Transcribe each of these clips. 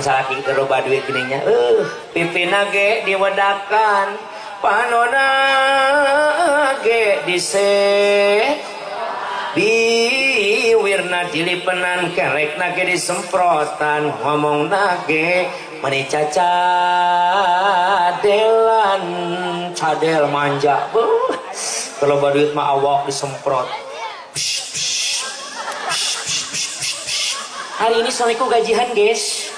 salaki teu loba duit geuning nya pipina ge diwedakan panona ge biwirna dilipenan kerekna ge disemprotan ngomongna ge mani cacadelan cadel manja kalau duit mah awak disemprot. Hari ini suamiku gajian guys,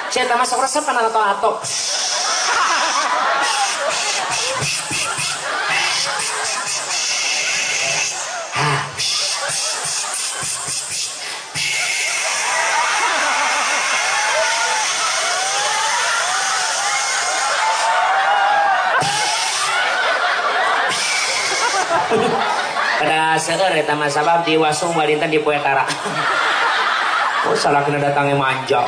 saya tak masuk resep kan atau kada seueur eta mah sabab di wasung balintan di poe tara. Oh salah kena datangnya manja.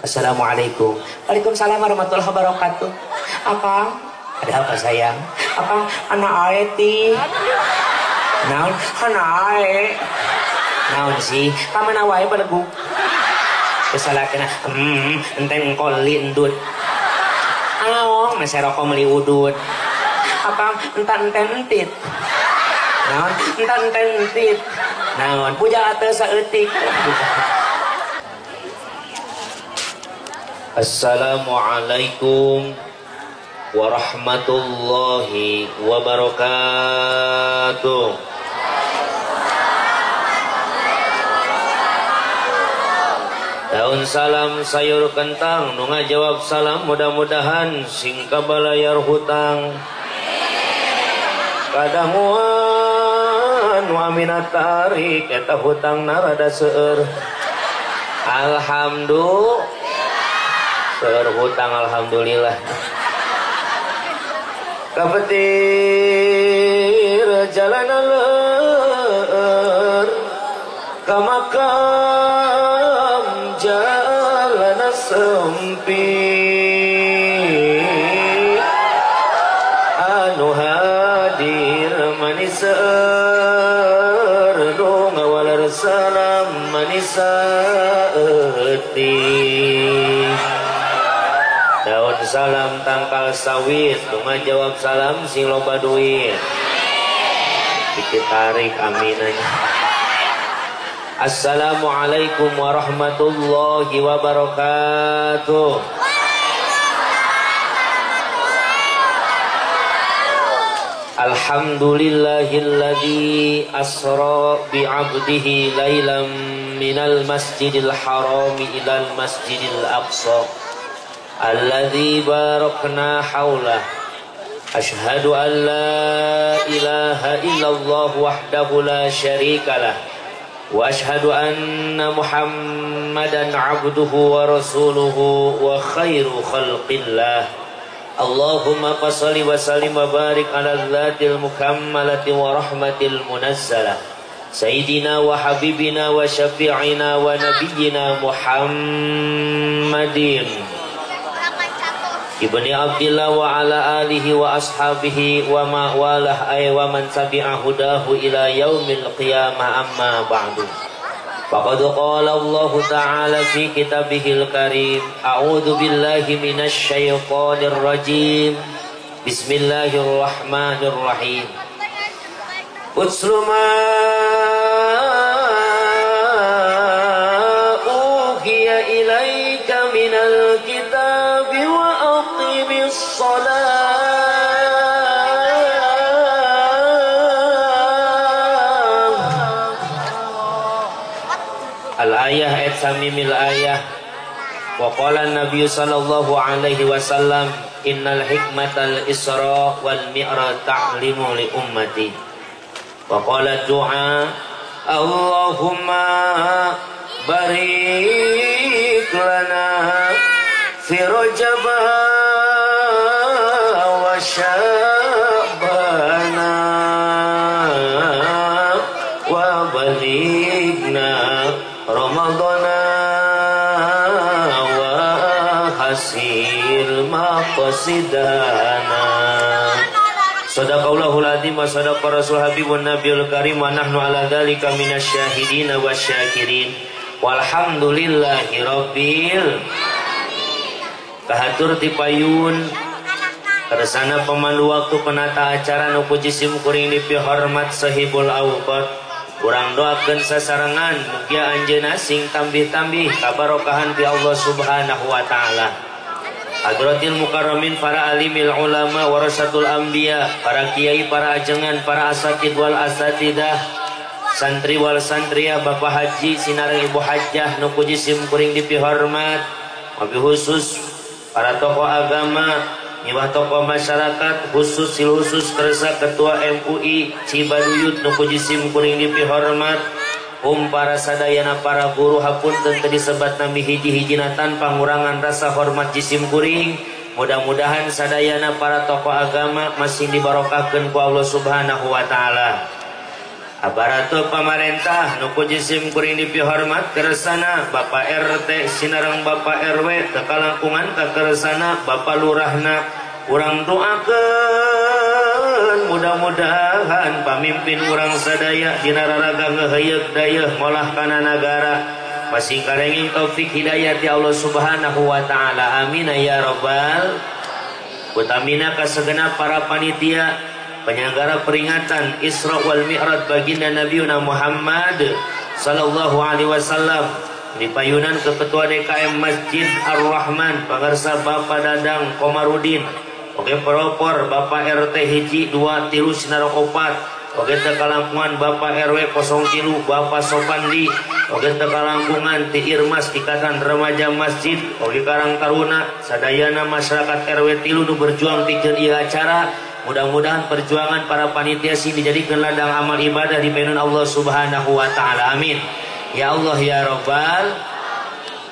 Assalamualaikum. Waalaikumsalam warahmatullahi wabarakatuh. Apa? Ada apa sayang? Apa? Anak aeti. Naon? Anak ae. Naon sih? Kamu nawae belegu. Salah kena. Enten engkoli endut. Aong masih rokok meli udut. Apa? Enten entit. Naon? Enten entit. Naon puja ateus saeutik. Assalamualaikum warahmatullahi wabarakatuh. Daun salam sayur kentang nu ngajawab salam mudah-mudahan sing kabalayar hutang. Kadamuan wa minat tarik eta hutang narada seueur. Alhamdulillah seueur hutang alhamdulillah. Kapetir jalanan leur ka makam jalanan sempit anu hadir manis seueur nu ngawalar salam manis saeutik. Daun salam tangkal sawit nu ngajawab salam sing loba duit ditarik aminanya. Assalamualaikum warahmatullahi wabarakatuh. Alhamdulillahilladzi asra bi'abdihi lailam minal masjidil harami ilal masjidil aqsa alladzi barakna haulah. Ashhadu an la ilaha illallah wahdahu la syarikalah wa ashhadu anna muhammadan abduhu wa rasuluhu wa khairu khalqillah. Allahumma fassalli wa sallim wa barik ala dzatil mukammalati wa rahmatil munazzalah sayyidina wa habibina wa syafi'ina wa nabiyyina Muhammadin ibni Abdillah wa ala alihi wa ashabihi wa ma walah ay wa man tabi'a hudahu ila yaumil qiyamah amma ba'du. Faqad qala Allah ta'ala fi kitabihil karim a'udzu billahi minasy syaithanir rajim. Bismillahirrahmanirrahim. Utlu ma uhiya ilaika minal kitabi wa aqimis shalah. Al-ayah ayat samimil ayah. Wa qala an-nabiy sallallahu alaihi wasallam innal hikmatal isra wal mi'raj ta'limu li ummati. Wa qala du'a Allahumma barik lana fi rajab wa sya'bana wa balighna Ramadana wa hasil maqsidana. Sadaqallahul azim wa sadaqa rasul habibun nabiyul karim wa nahnu ala dzalika minasyahidin wasyakirin. walhamdulillahirabbil kahatur ti payun kersana pemandu waktu penata acara nu puji sim kuring dipihormat sahibul awqat urang doakeun sasarengan mugia anjeunna sing tambih-tambih kabarokahan ti Allah Subhanahu wa taala. Hadratil mukarramin para alimil ulama warasatul anbiya, para kiai, para ajengan, para asatid wal asatidah, santri wal santriya, bapak haji sinareng ibu hajjah nu puji sim kuring dipihormat, wabil khusus para tokoh agama, nyibah tokoh masyarakat, khusus tersa ketua MUI Cibaduyut nu puji sim kuring dipihormat, para sadayana para guru hapunten teu disebat nami hiji-hijina tanpa ngurangan rasa hormat jisim kuring. Mudah-mudahan sadayana para tokoh agama masih dibarokahkeun ku Allah Subhanahu wa taala. Aparatur pamarentah nu puji sim kuring dipihormat kersana Bapak RT sinareng Bapak RW teu kalangkungan ka kersana Bapak Lurahna urang doakeun mudah-mudahan pamimpin urang sadaya dina raraga ngeheuyeuk dayeuh molah kana nagara masing karenging taufik hidayah ti Allah Subhanahu wa taala. Amin ya rabbal utamina ka segenap para panitia penyelenggara peringatan Isra wal Mi'raj baginda Nabiuna Muhammad sallallahu alaihi wasallam di payunan ke ketua DKM Masjid Ar-Rahman pangarsa Bapak Dadang Komarudin, oke pelopor Bapak RT hiji 2 3 sinarok 4, oke tekalangkungan Bapak RW 03 Bapak Sopandi, oke tekalangkungan ti Irmas Ikatan Remaja Masjid, oke Karang Taruna sadayana masyarakat RW 3 nu berjuang pikeun ieu acara. Mudah-mudahan perjuangan para panitia sini dijadikan ladang amal ibadah di payunan Allah Subhanahu wa taala. Amin ya Allah ya rabbal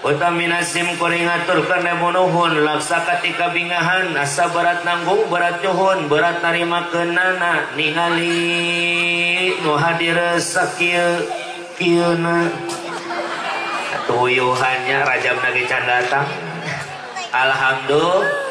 utamina sim kuring ngaturkeun nemunuhun laksa katika bingahan asa berat nanggung berat nyuhun berat narimakeunana ningali nu hadir sakieu kieuna tuyuhannya rajabna ge can datang. Alhamdulillah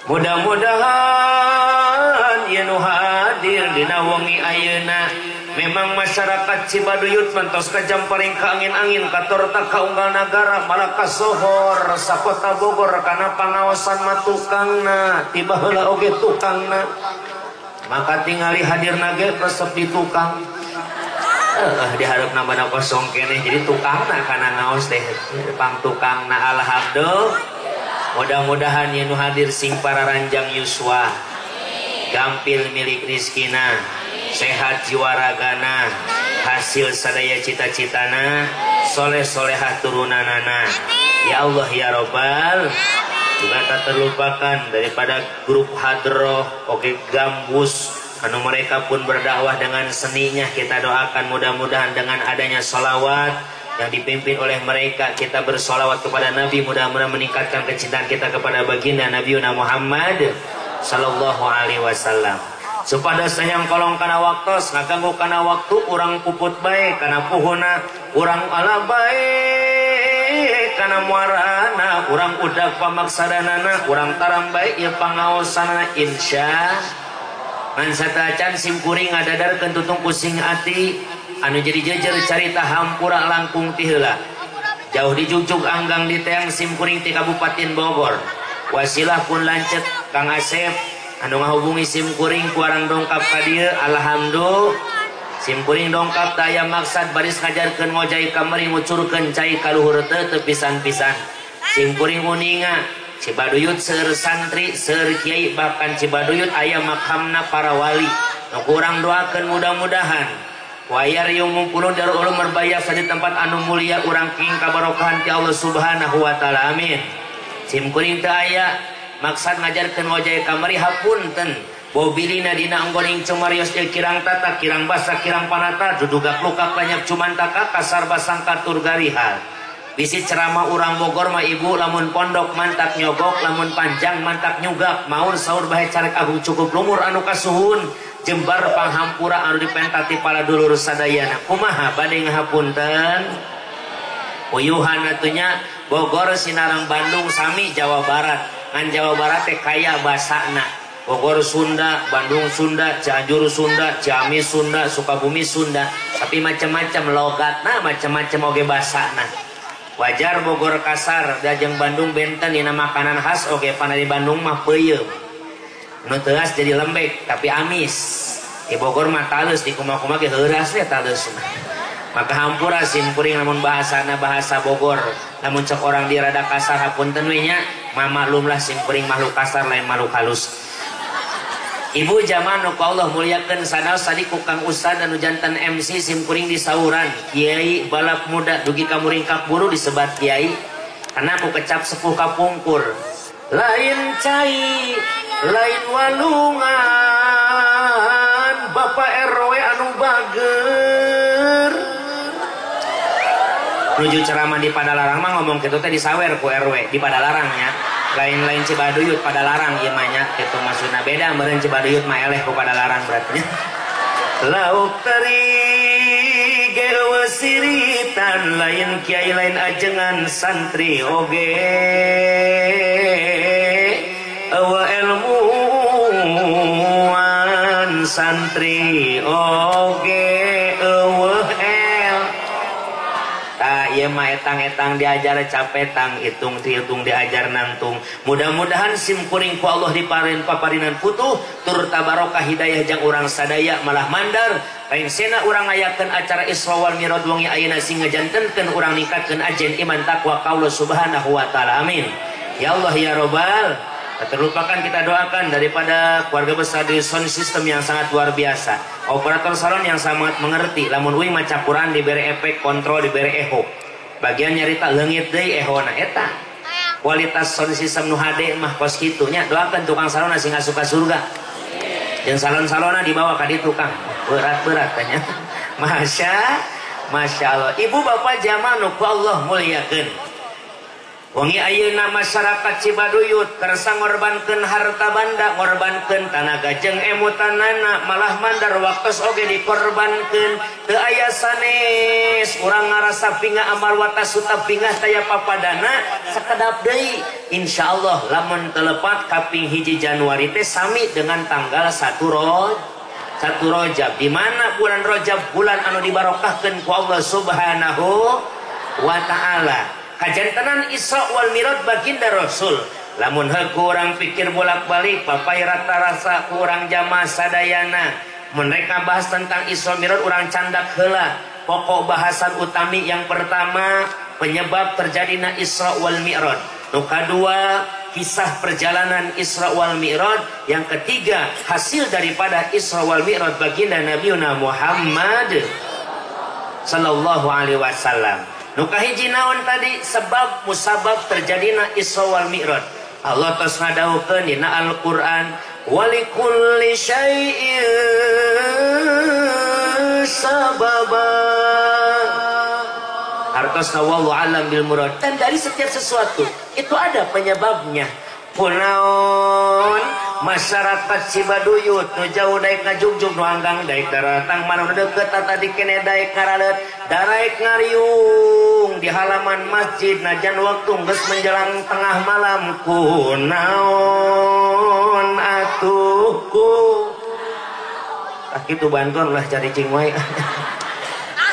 mudah-mudahan ieu nu hadir dina wengi ayeuna memang masyarakat Cibaduyut mentos kajamparing ka angin-angin katorta ka unggal nagara malah kasohor sakota Bogor kana pangaosan mah tukangna tiba heula oge tukangna maka tingali hadirna ge resep di tukang di hareup nambana kosong keneh jadi tukangna kana ngaos teh pang tukangna. Alhamdulillah mudah-mudahan yang hadir sing para ranjang yuswa gampil milik rizkina sehat jiwa ragana hasil sadaya cita-citana soleh-solehah turunanana ya Allah ya Rabbal. Juga tak terlupakan daripada grup hadroh oke gambus anu mereka pun berdakwah dengan seninya kita doakan mudah-mudahan dengan adanya sholawat yang dipimpin oleh mereka kita bersolawat kepada Nabi mudah-mudahan meningkatkan kecintaan kita kepada baginda Nabiuna Muhammad sallallahu alaihi wasallam. Supados sayang kolong kana waktos ngaganggu kana waktu urang puput bae kana puhuna urang ala bae kana muarana urang udag pamaksadanana urang taram bae ieu pangaosana insya ngan satacan sim kuring ngadadarkeun tutung pusing ati anu jadi jejer carita hampura langkung ti heula jauh di jugjug anggang di teang sim kuring ti Kabupaten Bogor wasilah pun lancet Kang Asep anu ngahubungi sim kuring ku arang dongkap ka dieu. Alhamdulillah sim kuring dongkap teh aya maksad baris ngajarkeun ngojai kamari ngucurkeun cai ka luhur teu pisan-pisan sim kuring uninga Cibaduyut seueur santri seueur kiai bahkan Cibaduyut aya makamna para wali nu kurang doakeun mudah-mudahan wayar yung mumpulun darul ulum merbaya di tempat anu mulia urang king kabarokahan ti Allah Subhanahu wa taala. Amin. Sim kuring teu aya maksad ngajarkeun ngojai kamari hapunten bobilina dina anggoning cemarios jeung kirang tata kirang basa kirang panata dudugak lukak banyak cuman taka kasar basang katur garihal bisi ceramah urang Bogor mah ibu lamun pondok mantak nyogok lamun panjang mantak nyugak maur saur bae carek agung cukup lumur anu kasuhun jembar panghampura anu dipentati pala dulur sadayana kumaha bade ngahapunten uyuhan atunya Bogor sinarang Bandung sami Jawa Barat ngan Jawa Barat teh kaya basana Bogor Sunda, Bandung Sunda, Cianjur Sunda, Ciamis Sunda, Sukabumi Sunda, tapi macam-macam logatna, macam-macam oge basana. Wajar Bogor kasar, dajeng Bandung benten dina makanan khas oge pana di Bandung mah peuyeum. Nu teuas jadi lembek tapi amis. Di Bogor mah talus, di kumaha-kumaha ge heuras we taleusna. Maka hampura simkuring lamun bahasana bahasa Bogor. Lamun cek orang di rada kasar hapunten we nya, maklumlah simkuring makhluk kasar lain makhluk halus. Ibu zaman ku Allah muliakeun sanaos tadi ku Kang Ustad anu jantan MC simkuring di sauran Kiai balap muda dugi ka muringkak buru disebat Kiai karena ku kecap sepuh kapungkur lain cai lain walungan Bapak RW anu bager nuju ceramah di Padalarang mah ngomong kitu teh disawer ku RW di Padalarangnya lain-lain Cibaduyut Padalarang ieu mah nya kitu maksudna beda meureun Cibaduyut mah eleh ku Padalarang berarti lauk teri geus siritan lain kiai lain ajengan santri oge eueuh ilmuwan santri oge eueuh ieu mah etang-etang diajar capetang hitung dihitung diajar nantung mudah-mudahan simkuring ku Allah diparin paparinan putuh tur tabarokah hidayah jang urang sadaya malah mandar paengsena urang ngayakeun acara Isra wal Mi'raj wengi ayeuna sing ngajantenkeun urang ningkatkeun ajen iman takwa ka Allah Subhanahu wa taala amin ya Allah ya Rabbal. Terlupakan kita doakan daripada keluarga besar di sound system yang sangat luar biasa, operator salon yang sangat mengerti lamun uing maca Quran diberi efek kontrol diberi eho bagian nyarita leungit deui ehona eta kualitas sound system nu HD mah kos kitu nya doakan tukang salona sing asup ka surga jeung salon-salona dibawa ka ditu Kang berat-berat tanya Masya Allah ibu bapak jamaah nu ku Allah muliakeun wengi ayeuna masyarakat Cibaduyut kersa ngorbankeun harta banda ngorbankeun tanaga jeung emutanana malah mandar waktos oge dikorbankeun teu aya sanes urang ngarasa pingah amal watas suta pingah taya papadana sakedap deui insyaallah lamun telepat kaping 1 Januari teh sami dengan tanggal 1 Rajab di mana bulan Rajab bulan anu dibarokahkeun ku Allah Subhanahu wa taala kajantenan Isra wal Mi'raj baginda Rasul lamun heuku urang pikir bolak-balik papai rata-rasa urang jamaah sadayana mereka bahas tentang Isra Mi'raj urang candak heula pokok bahasan utami yang pertama penyebab terjadinya Isra wal Mi'raj nu kadua kisah perjalanan Isra wal Mi'raj yang ketiga hasil daripada Isra wal Mi'raj baginda Nabiuna Muhammad sallallahu alaihi wasallam. Nu kahiji naon tadi sebab musabab terjadina Isra wal Mi'raj. Allah tos ngadawukeun dina Al-Qur'an walikulli syai'in sababa. Hartos wallahu alam bil murad. Dan dari setiap sesuatu itu ada penyebabnya. Punaon masyarakat Cibaduyut nu jauh daek ngajugjug nu anggang daek daratang mana nu deukeut tadi kene daek ngaralet daek ngariung di halaman masjid najan waktu geus menjelang tengah malam kunaon atuh ku kitu bantuan lah cari cing wae.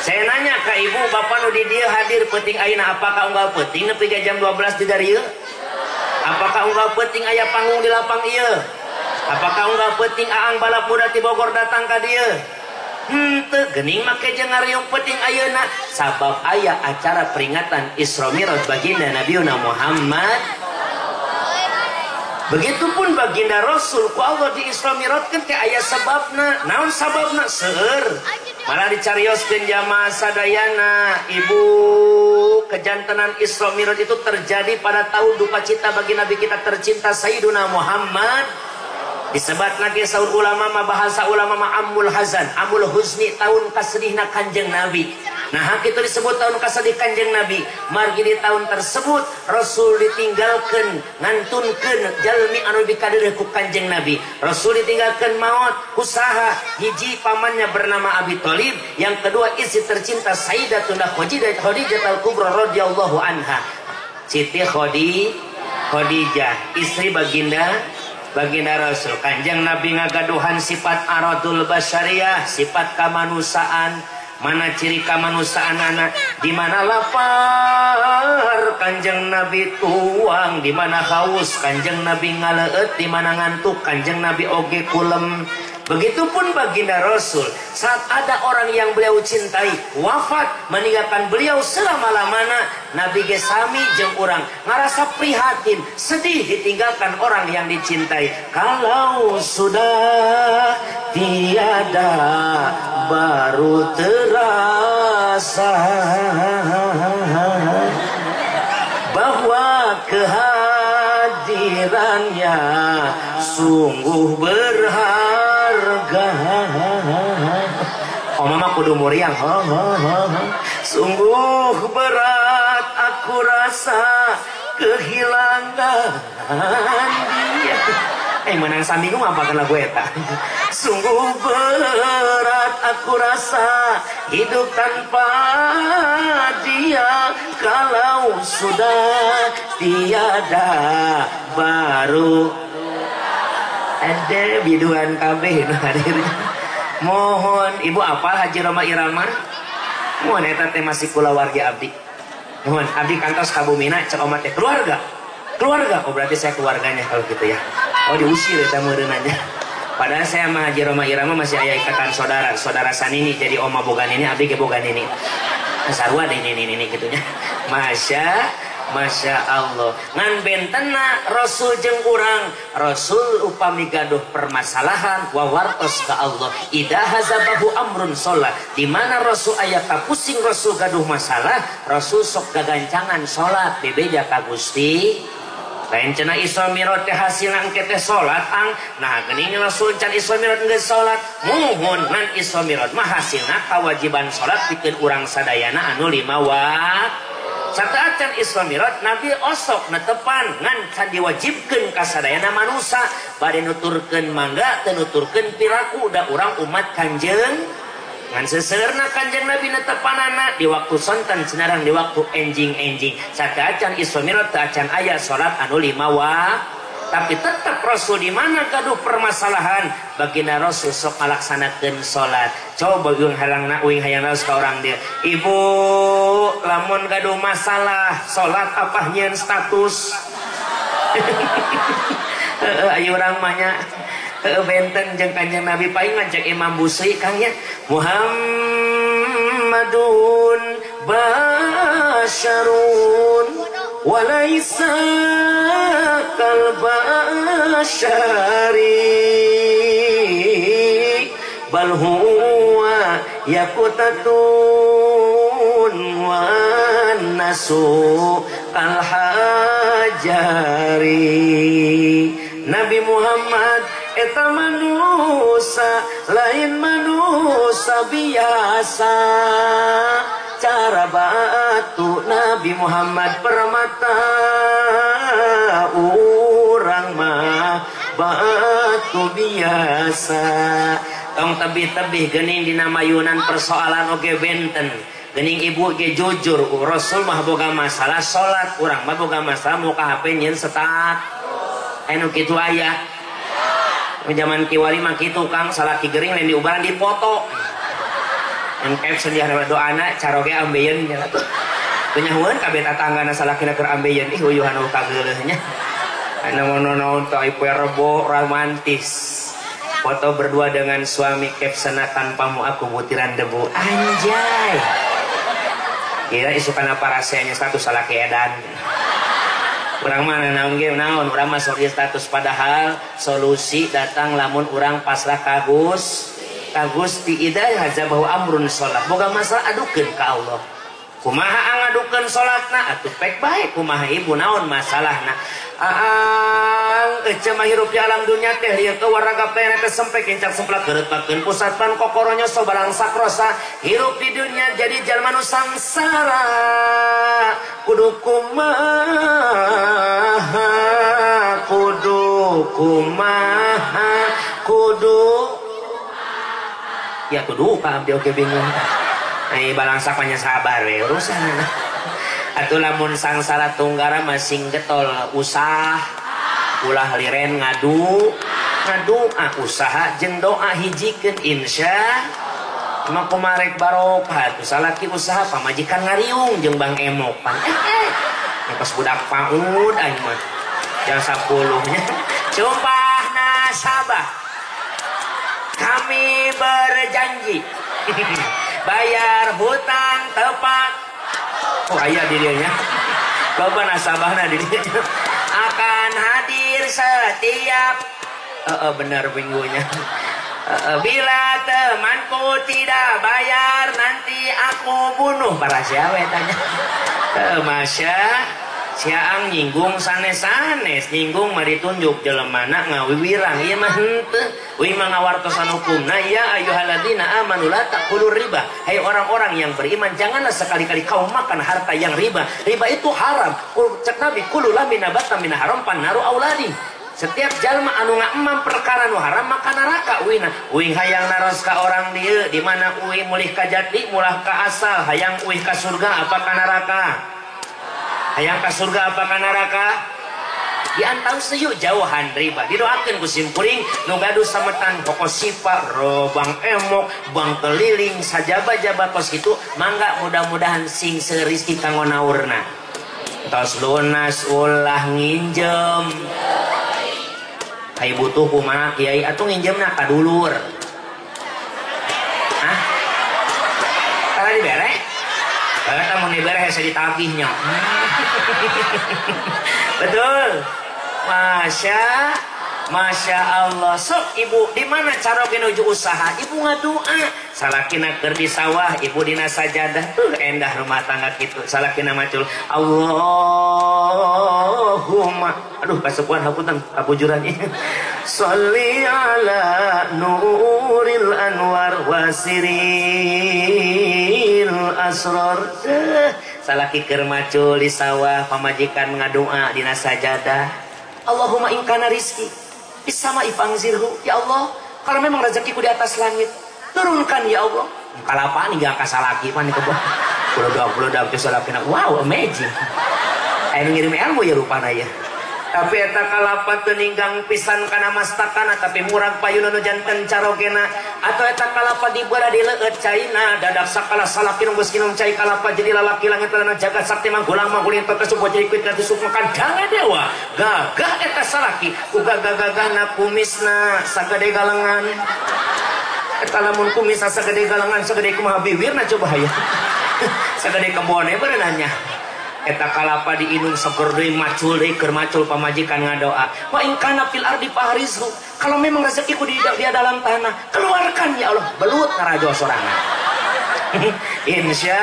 Saya nanya ke ibu bapak nu di dieu hadir peuting ayeuna apakah unggal peuting nepi ka jam 12 di dieu? Apakah unggal peuting aya panggung di lapang ieu? Apakah unggal peuting aang balap muda ti Bogor datang ka dieu? Henteu geuning make jeung ngariung peuting ayeuna sabab aya acara peringatan Isra Mi'raj baginda Nabiuna Muhammad. Begitupun baginda Rasul ku Allah di Isra Mi'rajkeun ke aya sababna. Naon sababna? Seueur. Malah dicarioskeun jamaah sadayana ibu kejantenan Isra Mi'raj itu terjadi pada tahun duka cita bagi Nabi kita tercinta Sayyiduna Muhammad. Disebat lagi saur ulama mah bahasa ulama mah amul hazan, amul husni tahun kasedihna Kanjeng Nabi. Nah kitu disebut tahun kasedih Kanjeng Nabi. Margi di tahun tersebut Rasul ditinggalkeun ngantunkeun jalmi anu bikadeureuh ku Kanjeng Nabi. Rasul ditinggalkeun maot kusaha hiji pamannya bernama Abi Thalib, yang kedua istri tercinta Sayyidatuna Khadijah al-Kubra radhiyallahu anha. Siti Khadijah istri baginda baginda Rasul. Kanjeng Nabi ngagaduhan sifat aradul basyariyah, sifat kamanusaan. Mana ciri kamanusaan anak? Di mana lapar Kanjeng Nabi tuang, di mana haus Kanjeng Nabi ngaleut, di mana ngantuk Kanjeng Nabi oge kulem. Begitupun baginda Rasul, saat ada orang yang beliau cintai wafat meninggalkan beliau selama-lamana, Nabi gesami jeung urang ngarasa prihatin, sedih ditinggalkan orang yang dicintai. Kalau sudah tiada baru terasa bahwa kehadirannya sungguh berharga. Oh mama kudu muriang. Sungguh berat aku rasa kehilangan dia. Menang sandingu apa kena gue eta. Sungguh berat aku rasa hidup tanpa dia. Kalau sudah tiada baru ada biduan kabeh nu hadir. Mohon ibu apa Haji Roma Irama? Mohon eta teh masih kula wargi abdi. Mohon abdi kantos ka bumina cek omat teh keluarga. Keluarga, oh berarti saya keluarganya kalau gitu ya. Oh diusir eta meureunanya. Padahal saya sama Haji Roma Irama masih aya ikatan saudara, saudara sanini jadi oma boga nini, abdi ge boga nini. Sarua deh nini gitunya. Masya Allah. Ngan bentena Rasul jeung urang, Rasul upami gaduh permasalahan wawartos ka Allah. Ida hazabahu amrun sholat. Di mana Rasul aya kapusing Rasul gaduh masalah, Rasul sok gagancangan sholat bebeja ka Gusti. Lain cenah Isra Mi'raj teh hasilna engke teh salat ang. Nah geuning Rasul can Isra Mi'raj geus salat. Muhun ngan Isra Mi'raj mah hasilna kawajiban salat pikeun urang sadayana anu 5 waktu. Saat can Isra Mi'raj Nabi osok netepan ngan can diwajibkeun ka sadayana manusia bade nuturkeun mangga teu nuturkeun piraku da urang umat Kanjeng ngan seseurna Kanjeng Nabi netepanana di waktu sonten cenarang di waktu enjing saat can Isra Mi'raj teu acan aya salat anu 5 waktu. Tapi tetap Rasul di mana gaduh permasalahan baginda Rasul sok ngalaksanakeun salat. Coba uing halangna uing hayang naos ka urang dia. Ibu lamun gaduh masalah salat apa nyeun status? Ayo urang mah nya benten jeung Kanjeng Nabi paing ngajak Imam Busri Kang nya Muhammadun basyarun walaysa kalbashari bal huwa yakutatun wan nasu kalhajari. Nabi Muhammad eta manusia lain manusia biasa. Cara batu Nabi Muhammad permata urang mah batu biasa. Tong tebih-tebih geuning dina mayunan persoalan oge benten. Geuning ibu ge jujur Rasul mah boga masalah salat, urang mah boga masalah muka HP nyeun setak. Anu kitu aya. Zaman kiwali mah kitu Kang salaki gering lain diubaran dipoto. Yang caption dia ada doa anak caroge ambeien nya tuh penyahuan kabeh tatanggana salakina keur ambeien ih uyuhan kageuleuhnya anu mononon teu ieu rebo romantis foto berdua dengan suami caption tanpamu aku butiran debu anjay kira isukan apa rasanya status salaki edan urang mana naon ge naon urang mah sok status padahal solusi datang lamun urang pasrah kagus Gusti Ida hazabahu amrun sholat boga masalah adukeun ka Allah kumaha ngadukeun sholatna atuh pek bae kumaha ibu naon masalahna aang ece mah hirup di alam dunya teh lieu ke waraga teh sempek kincak semplak geureupakeun pusatpan kokoronya sobarang sakrosa hirup di dunia jadi jalma nu sangsara kudu kumaha ya kudu ka abdi oge bingung ai balangsak nya sabar we urusan atuh lamun sangsara tunggara masing getol usah ulah liren ngadu usaha jeung doa hijikeun insya emang kumarek barokah tuh salaki usaha pamajikan ngariung jeung Bang Emok pan pas budak paud aing mah jam 10-nya sumpah nasabah kami berjanji bayar hutang tepat aya di dieu nya loba nasabahna di dieu akan hadir setiap benar minggunya bila temanku tidak bayar nanti aku bunuh para siawe tanya masya siang nyinggung sanes-sanes nyinggung mah ditunjuk jelemana ngawiwirang ieu mah henteu uing mah ngawartosan hukumna ya ayyuhalladzina amanu la taqulur riba hai orang-orang yang beriman janganlah sekali-kali kau makan harta yang riba itu haram cek Nabi kullu lamin nabata min haram pannaru auladi setiap jalma anu ngaemam perkara nu haram maka neraka uing hayang naros ka orang dieu di mana uing mulih ka jati mulah ka asal hayang uih ka surga apa ka neraka hayang ka surga apa ka neraka diantau seyuk jauhan riba didoakeun ku simkuring nu gaduh sametan pokok sifat Bang Emok Bang Keliling sajaba-jaba kos kitu mangga mudah-mudahan sing serizki kanggo naurna tos lunas ulah nginjem ai butuh kumaha kiai atuh nginjemna ka dulur hah kada dibere eta mun dibere hese ditagihnya betul Masya Allah sok ibu di mana cara menuju usaha ibu ngadua salakina keur di sawah ibu dina sajadah endah rumah tangga kitu salakina macul Allahumma aduh kasukuan hapunten kapujuran ieu sholli ala nuril anwar wasiril asrar salaki keur macul di sawah pamajikan ngadua dina sajadah Allahumma in kana rizki bisama ifangzirhu ya Allah kalau memang rezekiku di atas langit turunkan ya Allah kalapaan hingga kasalaki pan itu budak teh salakina wow amazing aya ngirim ilmu ya rupana ya tapi eta kalapa teu ninggang pisan kana mastakana tapi murag payuna nu janten carogena atau eta kalapa dibeulah di leueut caina dadak sakala salaki nu geus kinum cai kalapa jadi lalaki langit lana jagat sakti manggulang mangguling teu subuh jadi kuit katu suk makan jangan dewa gagah eta salaki uga gagahna kumisna sagede galengan eta lamun kumisna sagede galengan sagede kumaha bibirna coba aya sagede kebone beunanya eta kalapa diinung seger deui macul deui keur macul pamajikan ngadoa wa in kana fil ardi fahrizhu kalau memang rezekiku di dalam tanah keluarkan ya Allah belut ngarajo sorangan insya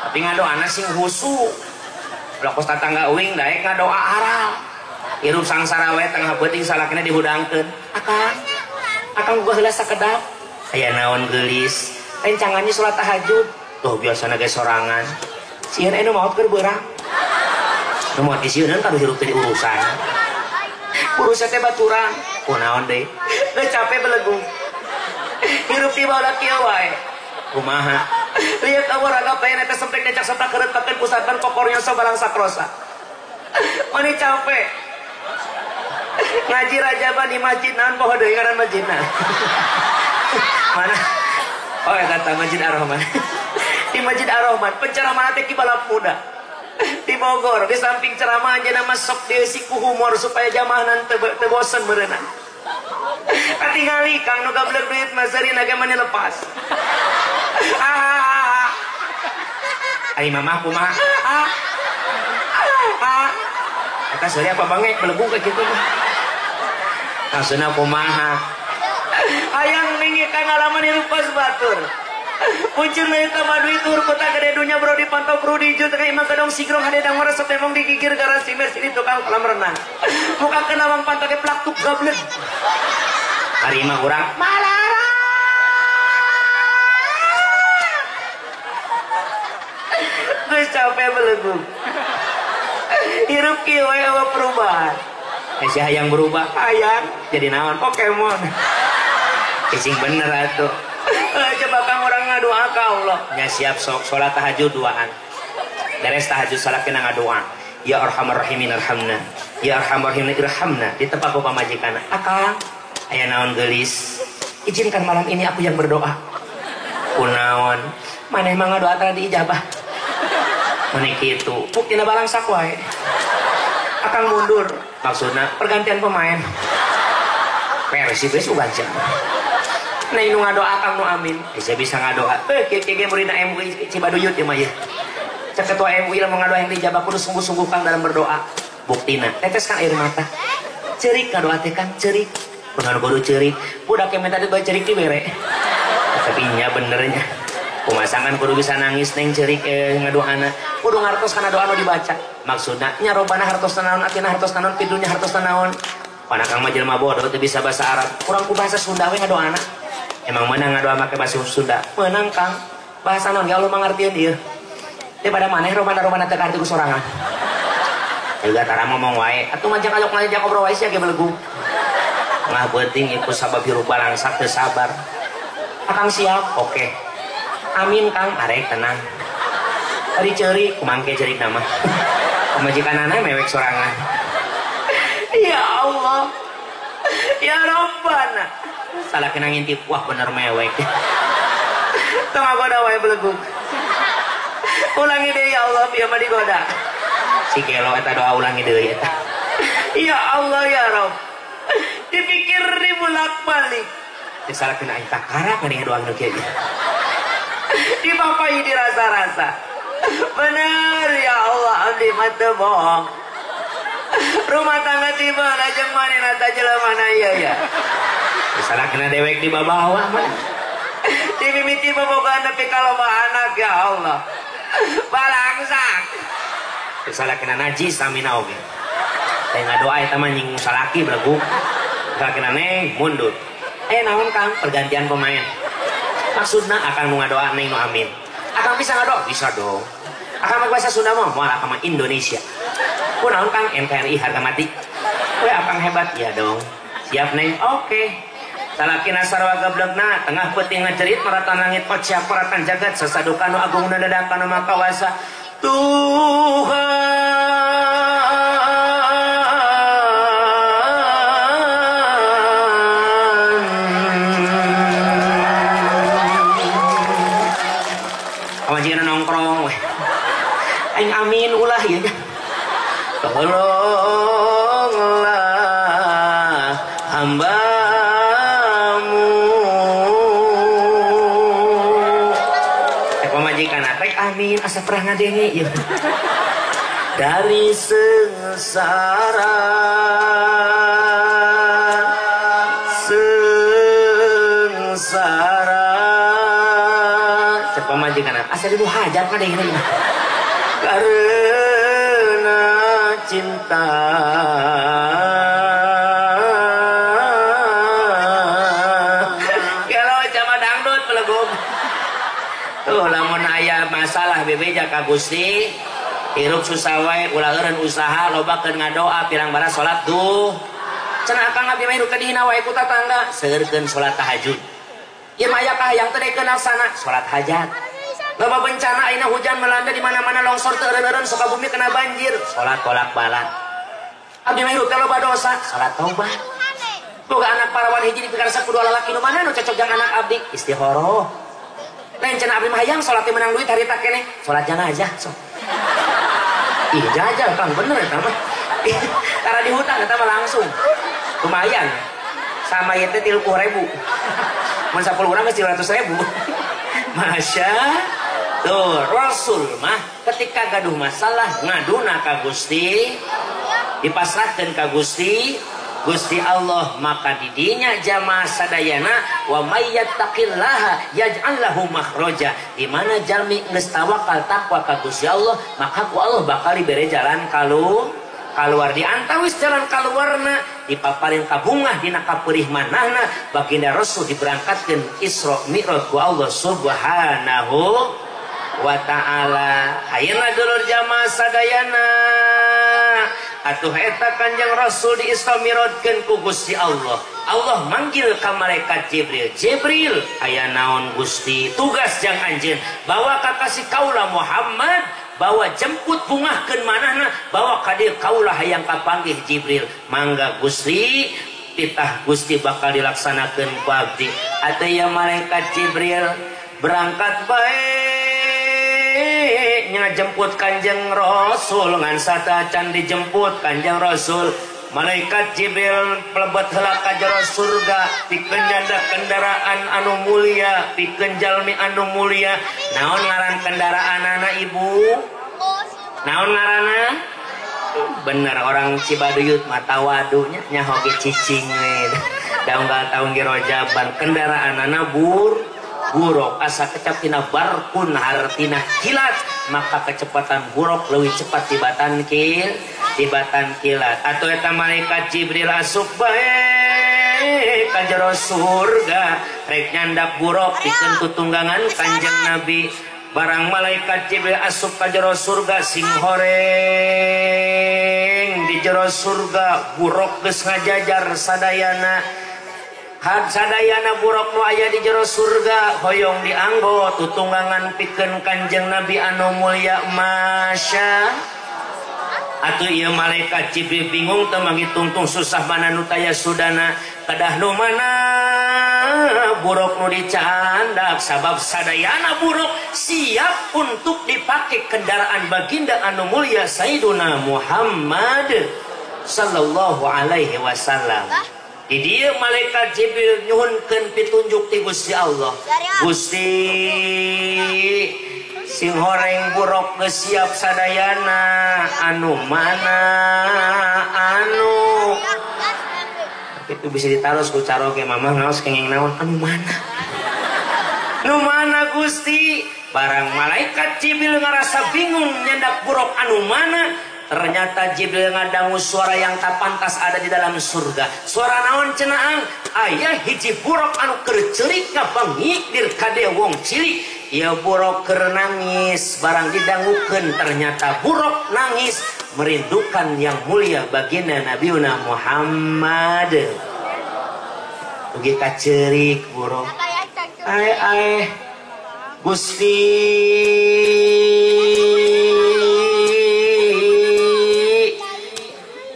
tapi ngadoana sing husu lokos tatangga uing daek ngadoa aral hirup sangsara we tengah beuting salakina dihudangkeun akang gua heula sakedap aya naon geulis rencangannya salat tahajud tuh biasana ge sorangan sieun anu maot keur beurang nu maot disieun kan hirup teh urusan urusna teh baturan kunaon deui geus capek belegu hirup ti baheula kieu wae kumaha lihat awaraga paena teh sempek necak setak keureut pakeun pusatan kokornya sabalang sakrosa mani capek ngaji rajaba di masjid naon poho deui ngaran masjidna mana oh eta teh Masjid Ar-Rahman di Masjid Ar-Rahman penceramah teh kibalap muda di Bogor di samping ceramah aja nama sok dieusi ku humor supaya jamaah teu bosen berenang katingali kang nu gablek duit mah sarina ge mani lepas ai mamah kumaha eta seuri apa bange belegu ka kitu mah maksudna kumaha hayang ningi ka ngalaman hirup pas batur Puncir na eta madu itu kota gede dunia bro dipantau bro di jut kayak imang kadang sigrong ada yang merasa temong digigir garasi mes ini tukang kolam renang muka kena bang pantau ke plak tuk gablek hari imang kurang malara gue capek belegu hirup kieu apa perubahan si hayang berubah hayang jadi naon Pokemon kecing bener atuh coba kang orang ngadoa ka Allah nya siap sok salat tahajud duaan beres tahajud salakina ngadoa Ya Arhamar Rahimin arhamna. Ya Arhamar Rahimin irhamna. Di tempat ku pamajikan. Akang, aya naon geulis? Izinkan malam ini aku yang berdoa. Kunaon? Maneh mah ngadoa tara diijabah. Maneh kitu. Buktina balangsak wae. Akang mundur. Maksudna pergantian pemain. Persib geus ugaja. Nah nu ngadoa akang nu amin. Bisa bisa ngadoa. Kieu muridna MUI Cibaduyut ya mah ya. Cek ketua MUI lamun ngadoa yang dijabah kudu sungguh-sungguh kang dalam berdoa. Buktina teteskan air mata. Ceurik ngadoa teh kan ceurik. Pengaruh kudu ceurik. Budak yang minta dibae ceurik di bere. Tapi nya benernya. Pemasangan kudu bisa nangis neng ceurik ngadoana. Kudu ngartos kana doa nu dibaca. Maksudna nya robana hartosna naon atina hartosna naon pidunya hartosna naon. Pana kang mah jelema bodoh teu bisa bahasa Arab. Kurang ku bahasa Sunda we ngadoana. Emang meunang ngadoa make bahasa Sunda. Meunang Kang. Bahasa naon ya Allah mangartieun ieu. Daripada maneh romana teu karti ku sorangan. Juga tara ngomong wae. Atuh mah jang ajok ngajak ngobrol wae sia ge belegu. Ngah beuting iku sabab hirup balangsak teu sabar. Akang siap? Oke. Amin Kang, arek tenang. Ari ceuri kumangke ceurik nama. Pamajikanana mewek sorangan. Ya Allah. Ya Rabbana. Salah kena ngintip, wah bener mewek. Tong goda wae belegu. Ulangi deui ya Allah, biar mah digoda. Si gelo eta doa ulangi deui eta. Ya Allah ya Rabb. Dipikir dibulak-balik. Teu salah kena aing takara ka doa nu kieu. Dipapai dirasa-rasa. Bener ya Allah, abdi mah teu bohong. Rumah tangga tiba lajeng manehna ta jelemana ieu ya. Teu salah kena dewek di bawah mah. Dimimiti bobogan nepi ka loba anak ya Allah. Balangsak. Teu salah kena najis samina oge. Teh ngadoa eta mah nying salaki belegu. Salah kena neng mundur. Naon Kang pergantian pemain. Maksudna akang nu ngadoa neng nu amin. Akang bisa ngadoa? Bisa dong. Akang mah bahasa Sunda mah moal akang mah Indonesia. Kunaon Kang NKRI harga mati. We akang hebat ya dong. Siap neng. Oke. Salakina sarwa gablegna tengah peuting ngacerit maratan langit pocah paratan jagat sasaduka nu agung dadakan nu makawasa Tuhan. Awajian nongkrong weh. Aing amin ulah ya. Tolonglah hamba amin asa perah ngadenge ya. Dari sengsara cek pamajikan asa dulu hajat ngadenge ieu karena cinta kalau jama dangdut pelegum tuh lamun aya masalah bebeja ka Gusti hirup susah wae ulah eureun usaha lobakeun ngadoa pirang bara salat duh cenah akang abdi mah hirup ka dihina wae ku tatangga seurkeun salat tahajud ieu mah aya kahayang teh dekeun laksana salat hajat loba bencana ayeuna hujan melanda di mana-mana longsor teu eureun-eureun Sukabumi kena banjir salat tolak bala abdi mah hirup teh loba dosa salat taubat boga anak parawan hiji dipikarsa kudu lalaki nu mana nu cocok jeung anak abdi istikharah lain cenah abdi mah hayang salat menang duit harita keneh salat janazah sok. Ih jajal Kang bener eta mah. Tara di hutang eta mah langsung. Lumayan. Sama ieu teh 30.000. Mun 10 urang geus 300.000. Masya tuh Rasul mah ketika gaduh masalah ngaduna ka Gusti dipasrahkeun ka Gusti Gusti Allah maka didinya jamaah sadayana wa may yattaqillaha yaj'al lahu makhraja di mana jalmi geus tawakal takwa ka Gusti Allah maka ku Allah bakal dibere jalan kaluar di antawis jalan kaluarna dipaparin kabungah dina kapeurih manahna baginda Rasul diberangkatkeun Isra Mi'raj ku Allah Subhanahu wa ta'ala. Ayeuna dulur jamaah sadayana atuh eta Kanjeng Rasul di Isra Mi'rajkeun ku Gusti Allah. Allah manggil ka malaikat Jibril. Jibril, aya naon Gusti? Tugas jang anjeun bawa ka kasih kaula Muhammad bawa jemput bungahkeun manahna bawa ka dieu kaulah hayang kapanggih Jibril mangga Gusti titah Gusti bakal dilaksanakeun ku abdi atuh ya malaikat Jibril berangkat bae nya jemput Kanjeng Rasul ngan satacan dijemput Kanjeng Rasul malaikat Jibril pelebet heula ka jero surga pikeun nyanda kendaraan anu mulia pikeun jalmi anu mulia naon ngaran kendaraanana ibu naon ngaranna bener orang Cibaduyut mata wadunya nya hoge cicing we daunggal taun girojaban kendaraanana buruk asa kecap tina barkun hartina kilat maka kecepatan buruk leuwih cepat tibatan kilat atau eta malaikat Jibril asup bae ka jero surga rek nyandak buruk pikeun tutunggangan Kanjeng Nabi barang malaikat Jibril asup ka jero surga sing horeng di jero surga buruk geus ngajajar sadayana buruk nu aya di jero surga hoyong dianggo tutunggangan pikeun Kanjeng Nabi anu mulya masya atuh ieu malaikat Jibril bingung teu mangitungtung susah mana nu taya sudana kadah nu mana buruk nu dicandak sabab sadayana buruk siap untuk dipakai kendaraan baginda anu mulia Sayyiduna Muhammad sallallahu alaihi wasallam. Di dieu malaikat Jibril nyuhunkeun pitunjuk ti Gusti Allah. Gusti sing horeng buruk geus siap sadayana anu mana anu itu bisa ditaros ku caroge mama ngaos kenging naon anu mana Gusti barang malaikat Jibril ngarasa bingung nyendak buruk anu mana ternyata Jibril ngadangu suara yang tak pantas ada di dalam surga suara naon cenaan aya hiji buruk anu keur ceurik ngabangikdir ka wong cilik ia buruk keur nangis barang didangukeun ternyata buruk nangis merindukan yang mulia baginda Nabiuna Muhammad ugi kaceurik buruk ai Gusti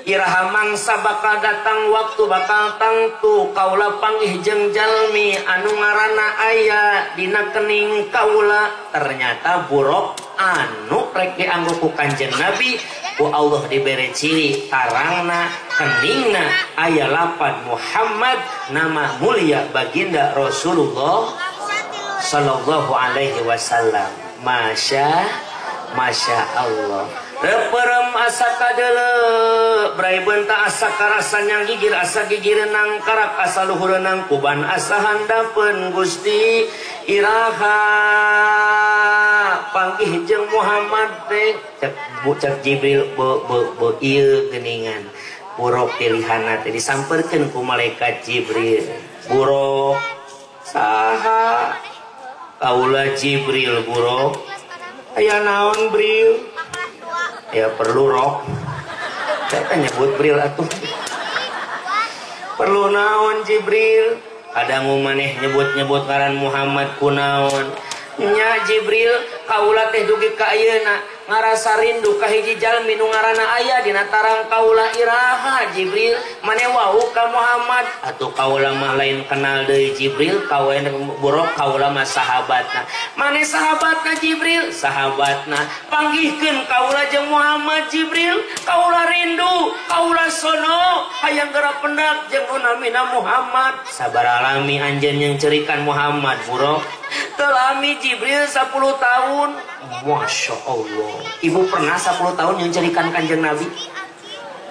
iraha mangsa bakal datang waktu bakal tangtu kaula panggih jeung jalmi anu ngaranna aya dina kening kaula ternyata buruk anu rek dianggo ku Kanjeng Nabi ku Allah dibere ciri tarangna keningna aya lapan Muhammad nama mulia baginda Rasulullah sallallahu alaihi wasallam masya Allah reperem asa kadeuleu brai beunta asa karasanya gigir asa gigir nang karak asa luhur nang kuban asa handapeun Gusti iraha panggih jeung Muhammad teh cek Jibril be ieu geuningan buruk pilihanna teh disampeurkeun ku malaikat Jibril buruk saha kaula Jibril buruk aya naon Bril ya perlu rok saya kan nyebut Bril atuh perlu naon Jibril kadang maneh nyebut ngaran Muhammad kunaon nya Jibril kaula teh dugi ka ayeuna ngarasa rindu ka hiji jalmi nu ngaranna aya dina tarang kaula iraha Jibril maneh wau ka Muhammad atuh kaula mah lain kenal deui Jibril kawen buruk kaula mah sahabatna maneh sahabatna Jibril sahabatna panggihkeun kaula jeung Muhammad Jibril kaula rindu kaula sono hayang geura pendak jeung nu namina Muhammad sabaraha lami anjeun yang cerikan Muhammad buruk telami Jibril 10 tahun Masya Allah ibu pernah 10 tahun yang cerikan Kanjeng Nabi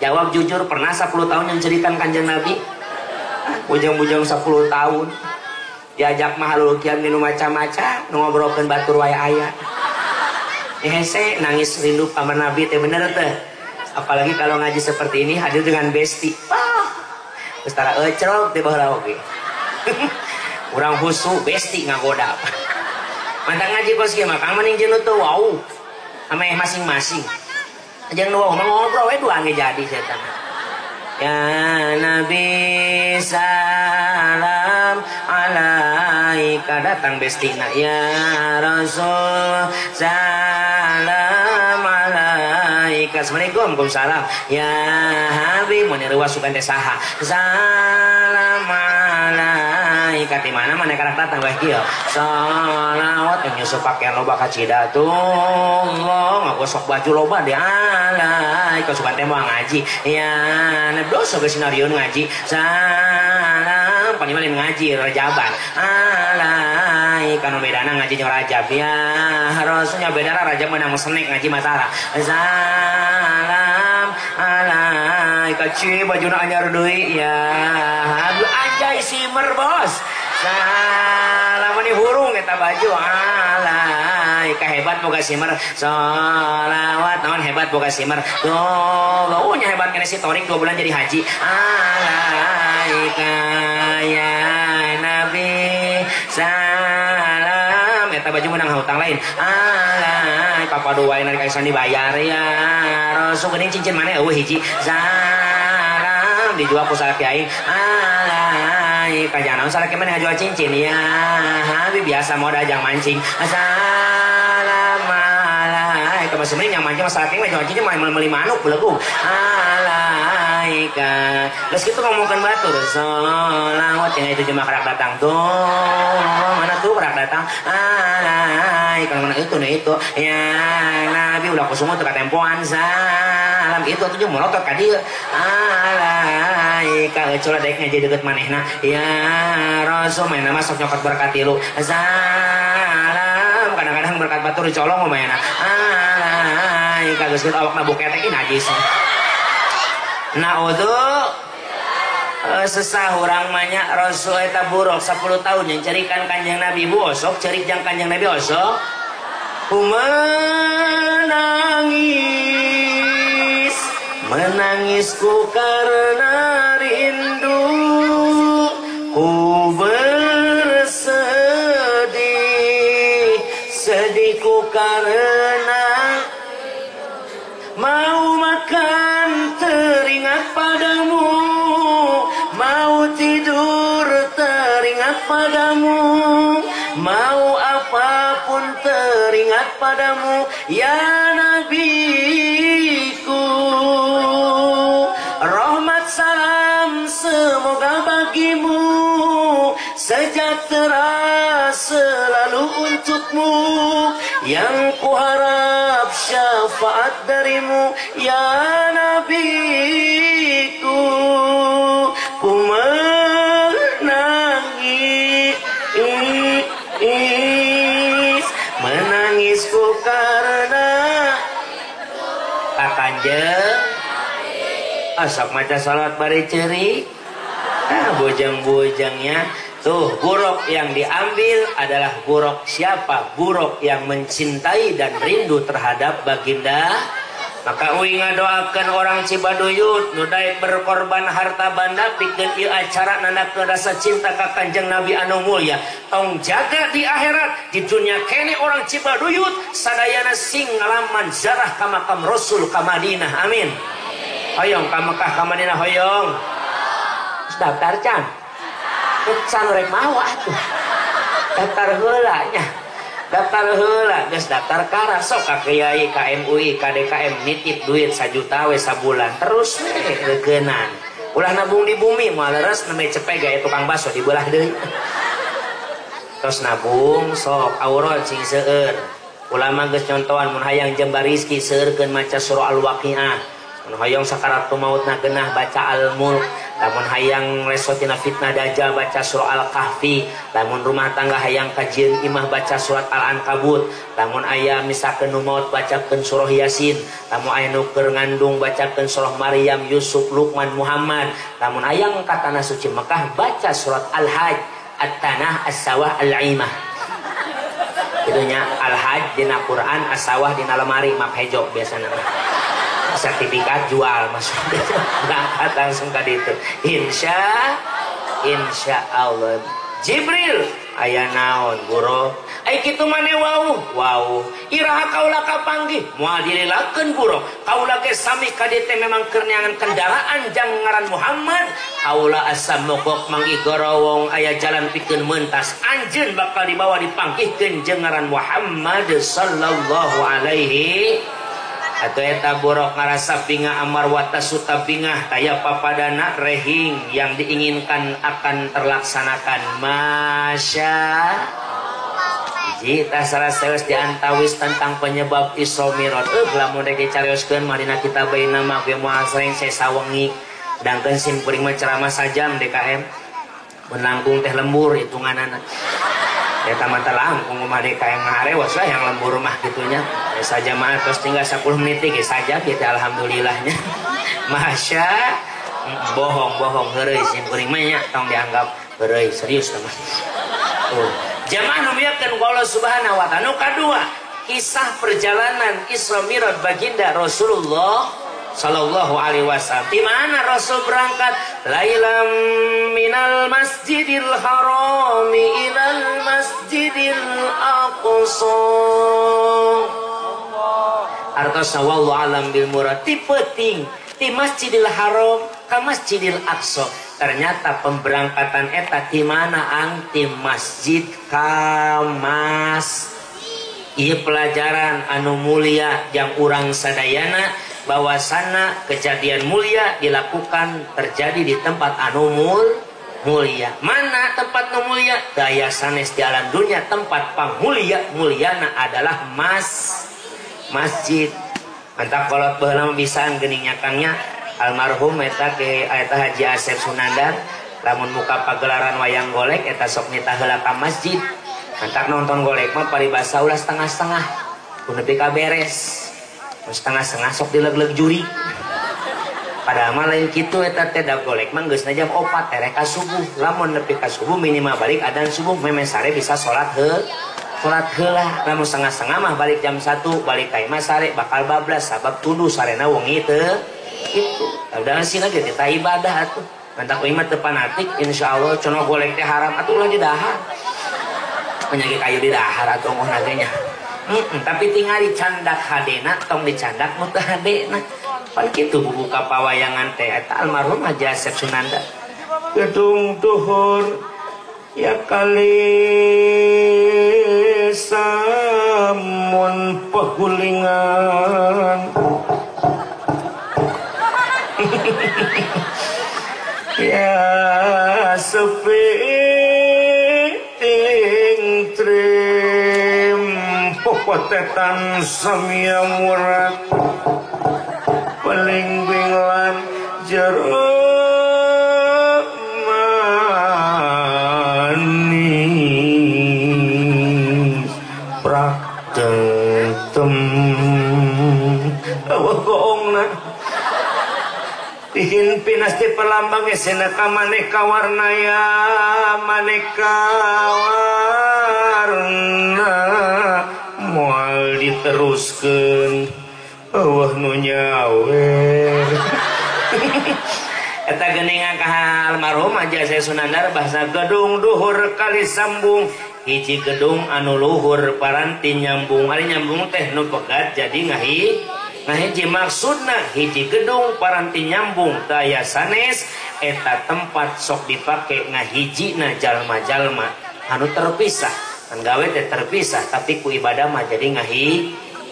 jawab jujur pernah 10 tahun yang cerikan Kanjeng Nabi bujang-bujang 10 tahun diajak mahalul kian minum macam-macam ngobrolkeun batur wae aya hese nangis rindu paman Nabi teh bener teh apalagi kalau ngaji seperti ini hadir dengan besti ustara ecrok teh baheula oge urang husu besti ngagoda mantang ngaji kos kieu mah kang mending jeung teu wau ame masing-masing jeung nu wau ngobrol we duaan ge jadi setan ya Nabi salam alaika datang bestina ya Rasul salam Assalamualaikum. Waalaikumsalam. Ya Habib mun ruas sugan teh saha? Salam alaika di mana karak datang bae kieu. Salawat yang nyusup pakaian loba ka Cidatullah. Ngagosok baju loba di alaika sugan teh moal ngaji. Ya dosa geus sinarieun ngaji. Salam panimah ngaji Rajaban. Alaika nu bedana ngaji jeung Rajab ya. Harusnya bedana Rajab menang senek ngaji Matara. Salam alaika ci bajuna anyar deui ya. Aduh anjay simer bos. Salam ni hurung eta baju alaika hebat boga simer. Shalawat naon hebat boga simer. Tuh nya hebat kena si Torik 2 bulan jadi haji. Alaika ya Nabi salam eta baju menang hutang lain. Alaika paduai nari kaisan dibayar ya. Rasul geuning cincin mana eueuh hiji. Salam dijual ku salaki aing. Alaika jangan salaki mana jual cincin ya. Habib biasa modal jang mancing. Assalamualaikum masih mending yang mancing salaki mah jual cincin mah meuli manuk beulegung. Alaika geus kitu ngomongkeun batur. Salawat yang itu jemaah karak datang tuh. Mana tuh karak datang? Alaika mana itu nih itu. Ya Nabi ulah kusungut teu katempoan salam itu tuh molotot ka dieu. Alaika cula daek ngaji deukeut manehna. Ya Rasul maena mah sok nyokot berkat tilu. Salam kadang-kadang berkat batur dicolong maena. Alaika geus kitu awakna buketek najis. Naudzu sesahurang banyak Rasul eta buruk 10 tahun yang carikan kanjeng Nabi bosok cerik jang kanjeng Nabi osok menangisku karena rindu ku bersedih sedihku karena mau makan teringat padamu, mau tidur teringat padamu, mau apapun teringat padamu, ya Nabiku. Rahmat salam semoga bagimu, sejahtera selalu untukmu, yang kuharap syafaat darimu, ya Nabiku. Ku menangisku karena akanjeng asap maca salat bari ceri. Bujang-bujangnya tuh buruk yang diambil adalah buruk siapa? Buruk yang mencintai dan rindu terhadap baginda. Maka uing ngadoakeun orang Cibaduyut nu daek berkorban harta banda pikeun ieu acara nandapkeun rasa cinta ka Kanjeng Nabi anu mulya. Tong jaga di akhirat, di dunia kene orang Cibaduyut sadayana sing ngalaman zarah ka makam Rasul ka Madinah. Amin. Hoyong ka Mekah ka Madinah hoyong. Daftar can. Can rek mawa atuh. Daftar heula nya. Daftar heula geus daftar kara sok ka Kiai ka MUI ka DKM nitip duit 1 juta we sabulan terus we leugeunan ulah nabung di bumi moal leres nembe cepet gaya tukang baso dibelah deui terus nabung sok aurat sing seueur ulama geus contohan mun hayang jembar rizki seueurkeun maca surah Al-Waqiah mun hayang sakaratul mautna geunah baca Al-Mulk lamun hayang resotina fitnah dajjal baca surah Al-Kahfi, lamun rumah tangga hayang kajian imah baca surat Al-Ankabut, lamun aya misalkeun nu maot bacakeun surah Yasin, lamun aya nu keur ngandung bacakeun surah Maryam, Yusuf, Luqman, Muhammad, lamun hayang ka tanah suci Mekah baca surat Al-Hajj, At-Tanah, As-Sawah, Al-Imah. Itunya Al-Hajj dina Quran, As-Sawah dina lemari map hejo biasana. Sertifikat jual maksudnya berangkat langsung ke ditu insya Allah Jibril aya naon guru ai kitu mane wau iraha kaula kapanggih moal dililakeun guru kaula ge sami ka dieu teh memang keur neangan kendaraan jang ngaran Muhammad kaula asa mogok manggi gorowong aya jalan pikeun meuntas anjeun bakal dibawa dipanggihkeun jeung ngaran Muhammad sallallahu alaihi Atau eta borok ngarasa bingah amar wata suta bingah taya papadana rehing yang diinginkan akan terlaksanakan. Masya Jita saraseus diantawis tentang penyebab Isra Mi'raj. Lamun rek dicarioskeun marina kita bayi nama ge moal sering sesawengi dangkeun sim kuring mah ceramah sajam DKM. Mun langkung teh lembur hitunganana. Eta mah teh langkung mah DKM ngarewas lah yang lembur mah gitunya. Saja mah terus tinggal 10 menit ge saja gitu alhamdulillahnya. Masya bohong heureuy sim kuring mah nya tong dianggap heureuy serius mah. Jamaah nubiakeun ku Allah Subhanahu wa taala. Nu kadua, kisah perjalanan Isra Mi'raj baginda Rasulullah sallallahu alaihi wasallam. Di mana Rasul berangkat? Lailam minal Masjidil Haram ilal Masjidil Aqsa. Artosna wallahu alam bil murad. Ti penting ti Masjidil Haram ka Masjidil Aqsa. Ternyata pemberangkatan eta di mana angti masjid ka ieu pelajaran anu mulia yang urang sadayana bahwasana kejadian mulia dilakukan terjadi di tempat anu mulia. Mana tempat nu mulia? Daya sanes di alam dunia tempat pamulia muliana adalah masjid. Mantap kolot baheula bisaan geuning nyakangnya almarhum eta ke eta Haji Asep Sunandar lamun muka pagelaran wayang golek eta sok nita heula ka masjid. Mantap nonton golek mah paribasa ulah setengah-setengah. Kun nepi ka beres. Setengah-setengah sok dileg-leg juri. Padahal mah lain kitu eta teh da golek mah geusna jam 4 tere ka subuh. Lamun nepi ka subuh minimal balik adzan subuh meme sare bisa salat heula. Lamun setengah-setengah mah balik jam 1 balik ka imah sare bakal bablas sabab tuduh sarena wengi teu gitu. Udah sih lagi kita ibadah atuh. Mantap imah teu fanatik insyaallah cono golek teh haram atuh ulah di dahar. Penyakit kayu di dahar atuh ngoh nagenya. Tapi tinggal dicandak hadena tong dicandak nu teu hadena. Pan kitu buka pawayangan teh eta almarhum Haji Asep Sunanda. Gedung duhur ya kali samun pagulingan. Ya sepi ting trim pokotetan samia murad paling binglan jeruk manis praktetem awak goongna Ihin pinas di pelambang senaka maneka warna ya maneka warna moal diteruskeun eueuh nu nyawer. Eta geuningan ka almarhum Haji Asep Sunandar bahasa gedung duhur kali sambung hiji gedung anu luhur paranti nyambung ari nyambung teh nu pegat jadi ngahiji maksudna hiji gedung paranti nyambung daya sanes eta tempat sok dipake ngahijina jalma-jalma anu terpisah kan gawe teh terpisah tapi ku ibadah mah jadi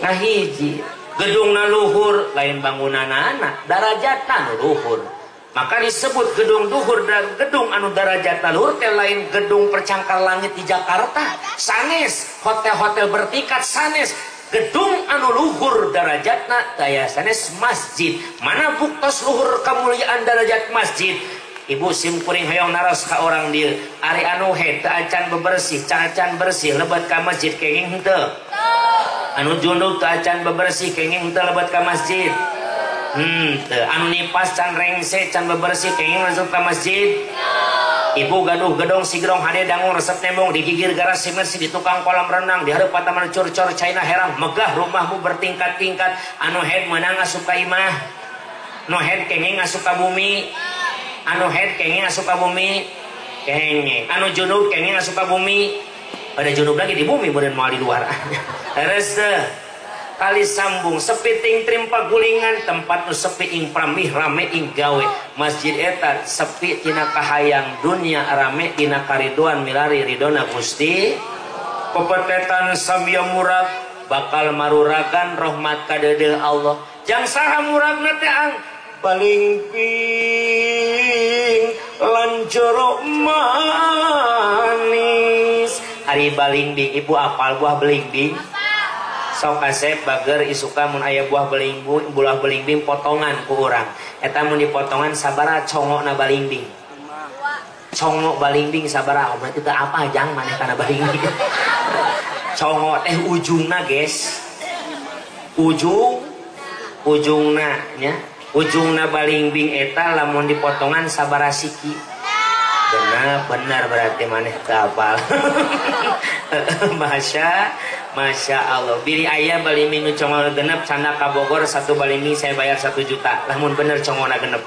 ngahiji gedungna luhur lain bangunanana darajatna nu luhur maka disebut gedung duhur dan gedung anu darajatna luhur teh lain gedung percangkal langit di Jakarta sanes hotel-hotel bertingkat sanes gedung anu luhur darajatna daya sanes masjid mana buktos luhur kemuliaan darajat masjid ibu simkuring hoyong naros ka orang dia ari anu head acan bebersih cacan bersih lebat ka masjid kenging henteu anu junub teu acan bebersih kenging henteu lebat ka masjid anu nipas can rengse can bebersih kenging masuk ka masjid ibu gaduh gedong si gedong hade dangung resep nembong digigir garasi mersi di tukang kolam renang di hareup pataman cor-cor China herang megah rumahmu bertingkat-tingkat anu head meunang asup ka imah nu head kenging asup ka bumi anu head kenging asup ka bumi kenging anu junub kenging asup ka bumi pada junub lagi di bumi beureun moal di luar terus kali sambung sepi ting trim pagulingan tempat nu sepi ing pramih rame ing gawe masjid eta sepi tina kahayang dunia rame tina kariduan milari ridona Gusti pepetetan samia murad bakal maruragan rahmat kadeudeul Allah. Jang saha muragna teh ang balingping lan jeruk manis. Ari balimbing ibu apal buah belimbing? Sok asep bager isuka mun aya buah belimbing potongan ku urang. Eta mun dipotongan sabaraha congokna balimbing? Congok balimbing sabaraha? Berarti teu apa jang maneh kana balimbing. Congok teh ujungna geus. Ujungna nya. Ujungna balimbing eta lamun dipotongan sabaraha siki? Benar berarti maneh teu apal. Masya Allah. Biri ayah balimbing nu congol genep canda ka Bogor satu balimbing saya bayar 1 juta. Lamun bener congona genep.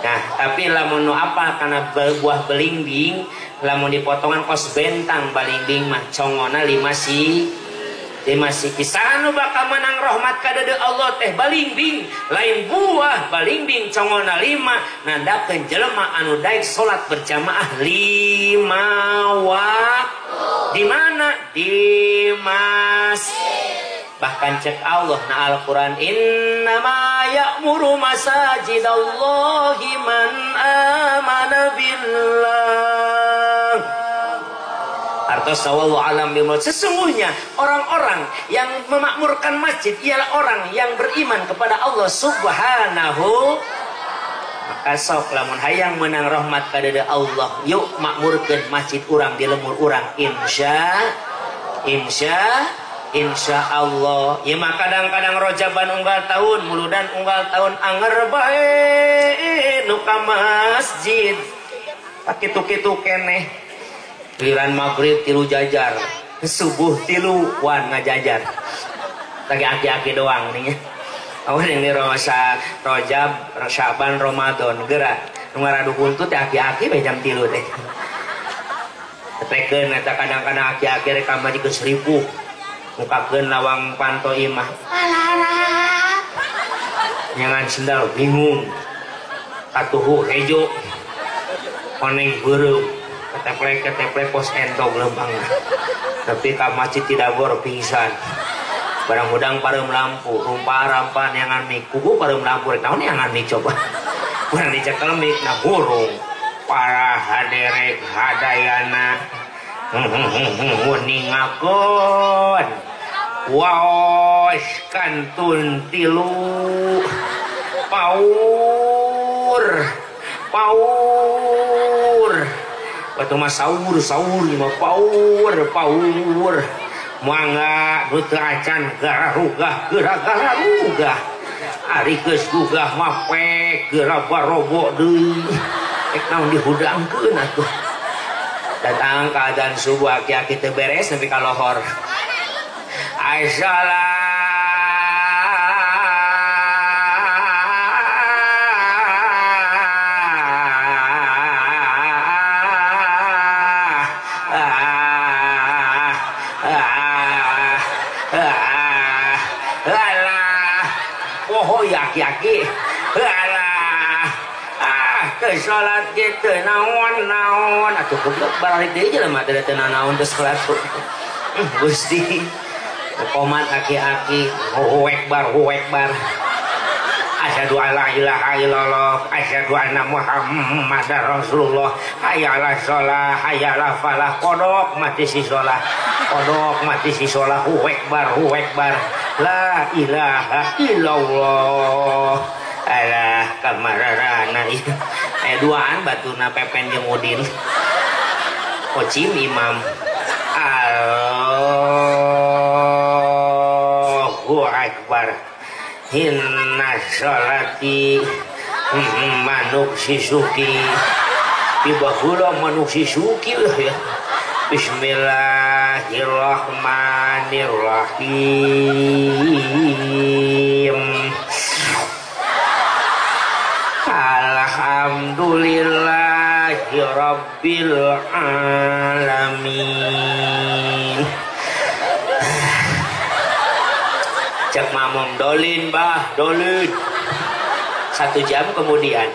Nah, tapi lamun nu apa karena buah belimbing lamun dipotongan kos bentang balimbing mah congona 5 kisah nu bakal menang rahmat kadeudeul Allah teh balimbing lain buah balimbing congona 5 nandakeun jelema anu daek salat berjamaah 5 waktu. Di mana? Di masjid. Bahkan cek Allah na Al-Quran, innama ya'muru masajidallahi man amana billah. Artos wallahu alam bimul. Sesungguhnya orang-orang yang memakmurkan masjid ialah orang yang beriman kepada Allah Subhanahu. Maka sok lamun hayang menang rahmat kadeudeul Allah, yuk makmurkeun masjid urang di lemur urang insya Allah. Ya mah kadang-kadang rojaban unggal tahun, muludan unggal tahun anger bae nu ka masjid. Pakitu-kitu keneh. Giliran maghrib 3 jajar, subuh 3 wan ngajajar. Lagi aki-aki doang nih. Awan ini Rojab, Syaban, Ramadan gerak. Nu ngaraduhun teh aki-aki bae jam 3 teh. Tekeun eta kadang-kadang aki-aki rek ka majikeun 1000. Mukakeun lawang panto imah. Alah. Nyangan sendal bingung. Katuhu hejo. Oneng beureum. Keteplek pos entog lempangna. Tapi ka masjid tidak bor pingsan. Barang udang pareum lampu, rumpah rampan yangan mik, kubu pareum lampu rek naon yangan mik coba. Urang dicekel mik na burung. Para haderek hadayana. Ningakeun. Waos kantun 3. Paur. Batu mah saur mah paur. Mangga nu teu acan gararugah gerah-gararugah. Ari geus gugah mah pek gerah-barobo deui. Ek naon dihudangkeun atuh. Datang keadaan subuh aki-aki teu beres nepi ka lohor. Aisyallah aki-aki salat gitu naon atuh goblok balik deui jelema teh teu naon teh salat Gusti komat aki-aki Allahu Akbar asyhadu alla ilaha illallah asyhadu anna muhammadar rasulullah hayyalah shalah hayyalah falah kodok mati si sholat Allahu Akbar la ilaha illallah. Alah kamararana duaan batuna pepen jeung udin Ocim imam Allahu Akbar inna sholati manuk sisuki tibahula manuk sisuki lah ya. Bismillahirrahmanirrahim. Alhamdulillahi rabbil alamin. Cek mamum dolin bah dolin. 1 jam kemudian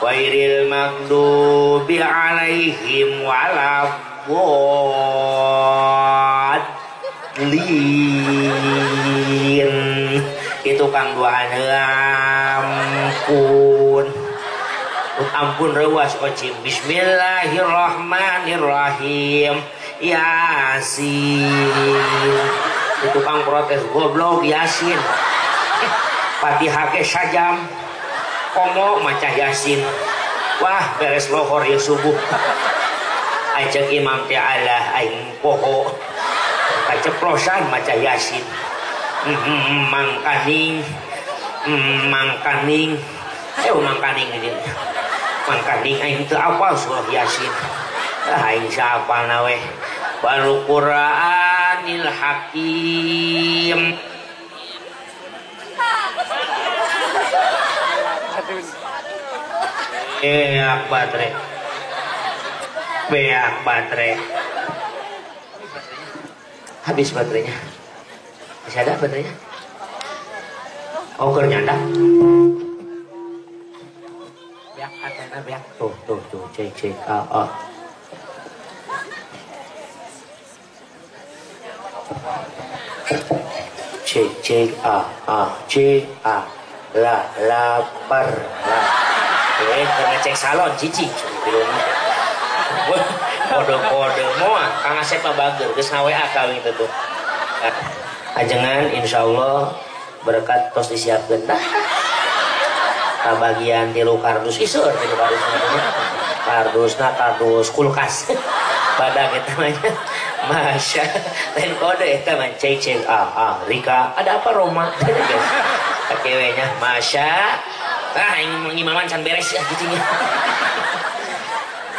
wairil maghdubi alaihim walad li itu kang doa ampun ampun rewas ocim. Bismillahirrahmanirrahim. Yasin. Itu kang protes goblok Yasin. Fatihah ke sajam komo maca Yasin. Wah beres lohor ya subuh ajak imam ta'ala aing poho kaceplosan maca Yasin. Mangkaning mangkaning ini mangkaning aing teu apal surah Yasin. Aing siapa nawe baru Qur'anil Hakim. Beak baterai habis baterainya. Masih ada baterainya? Oh nyanda beak atena beak tuh cek cek lapar karena cek salon cici kode moa kang Asep mah bager geus ngaWA ka gitu tuh ajengan insyaallah berkat tos disiapkeun tah ka bagian 3 kardus iseur 3 kardus kulkas badak eta mah masya lain kode eta mah cek Rika ada apa Roma kakewenya masya imaman can beres ya gitunya.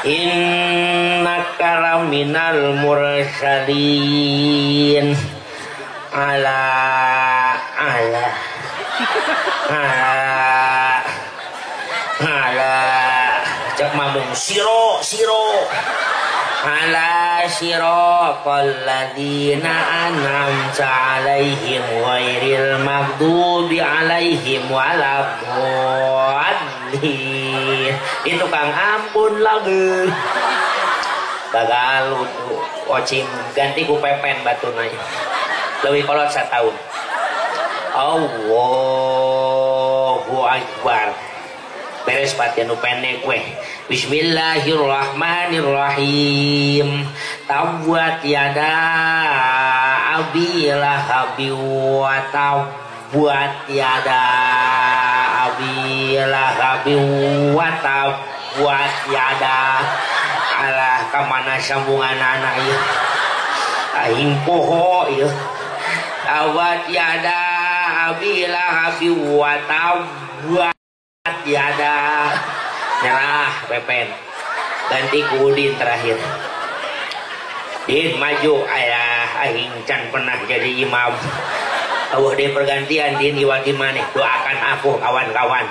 Innaka laminal mursalin ala cek mamung siro ala siraqal ladzina an'amta 'alaihim ghairil maghdubi 'alaihim waladdallin. Itu kang ampun lagi gagal ocing ganti ku pepen batuna leuwih kolot sataun. Allahu akbar. Beres pati anu pendek weh. Bismillahirrahmanirrahim. Tabbat yada abi lahabi wa tabbat yada abi lahabi wa tabbat yada. Alah kamana sambungan anak ieu. Aing poho ieu. Tabbat yada abi lahabi wa tabbat yada. Nyerah pepen ganti kudin terakhir din maju ayah aing can pernah jadi imam awah deh pergantian din iwati maneh doakan aku kawan-kawan.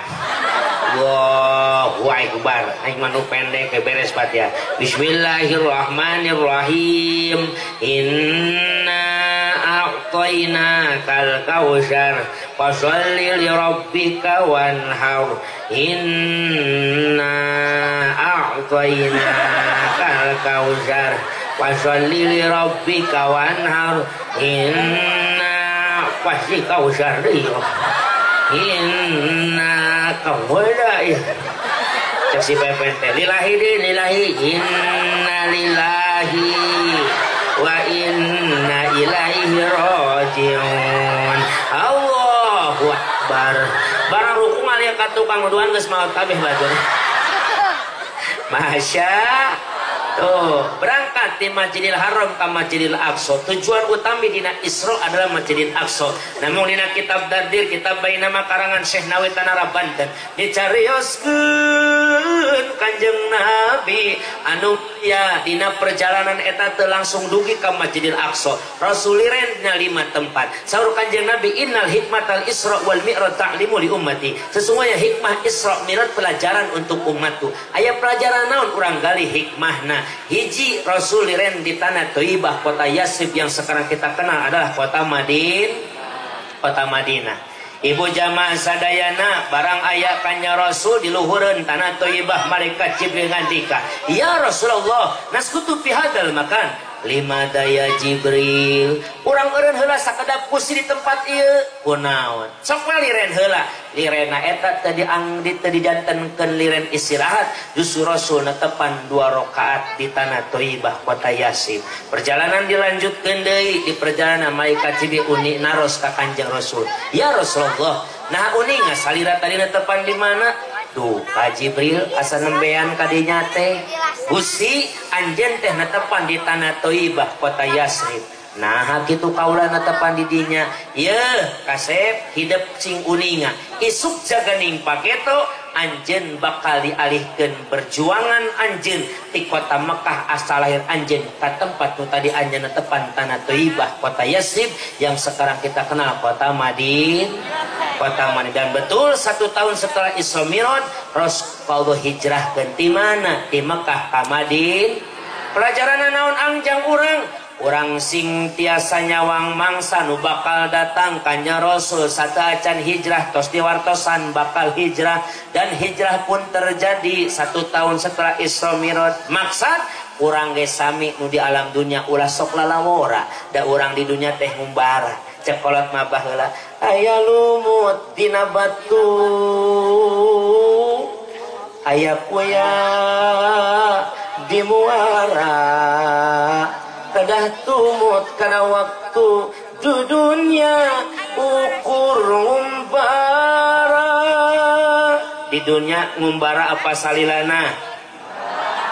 Allahu akbar. Aing manu pendek ke beres Fatihah. Bismillahirrahmanirrahim. Inna a'tainakal kautsar fasholli li rabbika wanhar. Inna a'tainakal kautsar fasholli li rabbika wanhar. Inna pasti kautsar deui. Inna kawala ya cek si pepen teh lillahi din lillahi inna lillahi wa inna ilaihi rajiun. Allahu akbar. Barang ruku ngalia ka tukang nuduhan geus maot kabeh batur. Masya tuh berangkat di Masjidil Haram ke Masjidil Aqsa. Tujuan utama dina Isra adalah Masjidil Aqsa. Namun dina kitab Dardir, kitab bayi nama karangan Syekh Nawawi Tanara Banten dicarioskeun Kanjeng Nabi anu ya dina perjalanan eta teu langsung dugi ka Masjidil Aqsa. Rasul rentnya 5 tempat. Saur Kanjeng Nabi innal hikmatal Isra wal Mi'raj ta'limu li ummati. Sesungguhnya hikmah Isra Mi'raj pelajaran untuk umatku. Aya pelajaran naon urang gali hikmahna. Hiji Rasul ren di tanah Thayyibah kota Yatsrib yang sekarang kita kenal adalah kota Madinah. Ibu jamaah sadayana barang aya kanya Rasul di luhureun tanah Thayyibah malaikat Jibril ngandika, "Ya Rasulullah, naskutu fi hadzal makan." lima daya Jibril urang eureun heula sakedap pusi di tempat ieu kunaon sok mah liren heula lirena eta teu dijantenkeun liren istirahat justru Rasul netepan 2 rakaat di tanah Thayyibah kota Yatsrib perjalanan dilanjutkeun deui di perjalanan malaikat Jibril uni naros ka Kanjeng Rasul ya Rasulullah nah uning salira tadi netepan di mana tuh Kak Jibril asa nembean kadinya teh Gusti anjeun teh netepan di tanah Thayyibah kota Yatsrib nah kitu kaula netepan di dinya ye kasep hidup cing uninga isuk jaganing paketo anjeun bakal dialihkeun perjuangan anjeun ti kota Mekah asal lahir anjeun ka tempat nu tadi anjeun netepan tanah Thayyibah kota Yatsrib yang sekarang kita kenal kota Madinah dan betul 1 tahun setelah Isra Mi'raj Rasulullah hijrah ke di mana di Mekah ka Madinah pelajaran naon angjang urang sing tiasa nyawang mangsa nu bakal datang kanya Rasul sataacan hijrah tos diwartosan bakal hijrah dan hijrah pun terjadi 1 tahun setelah Isra Mi'raj maksud urang ge sami nu di alam dunia ulah sok lalawora da urang di dunia teh ngumbara cek kolot mah baheula aya lumut dina batu aya kuya di muara kedah tumut kana waktu di dunia ukur ngumbara di dunia ngumbara apa salilana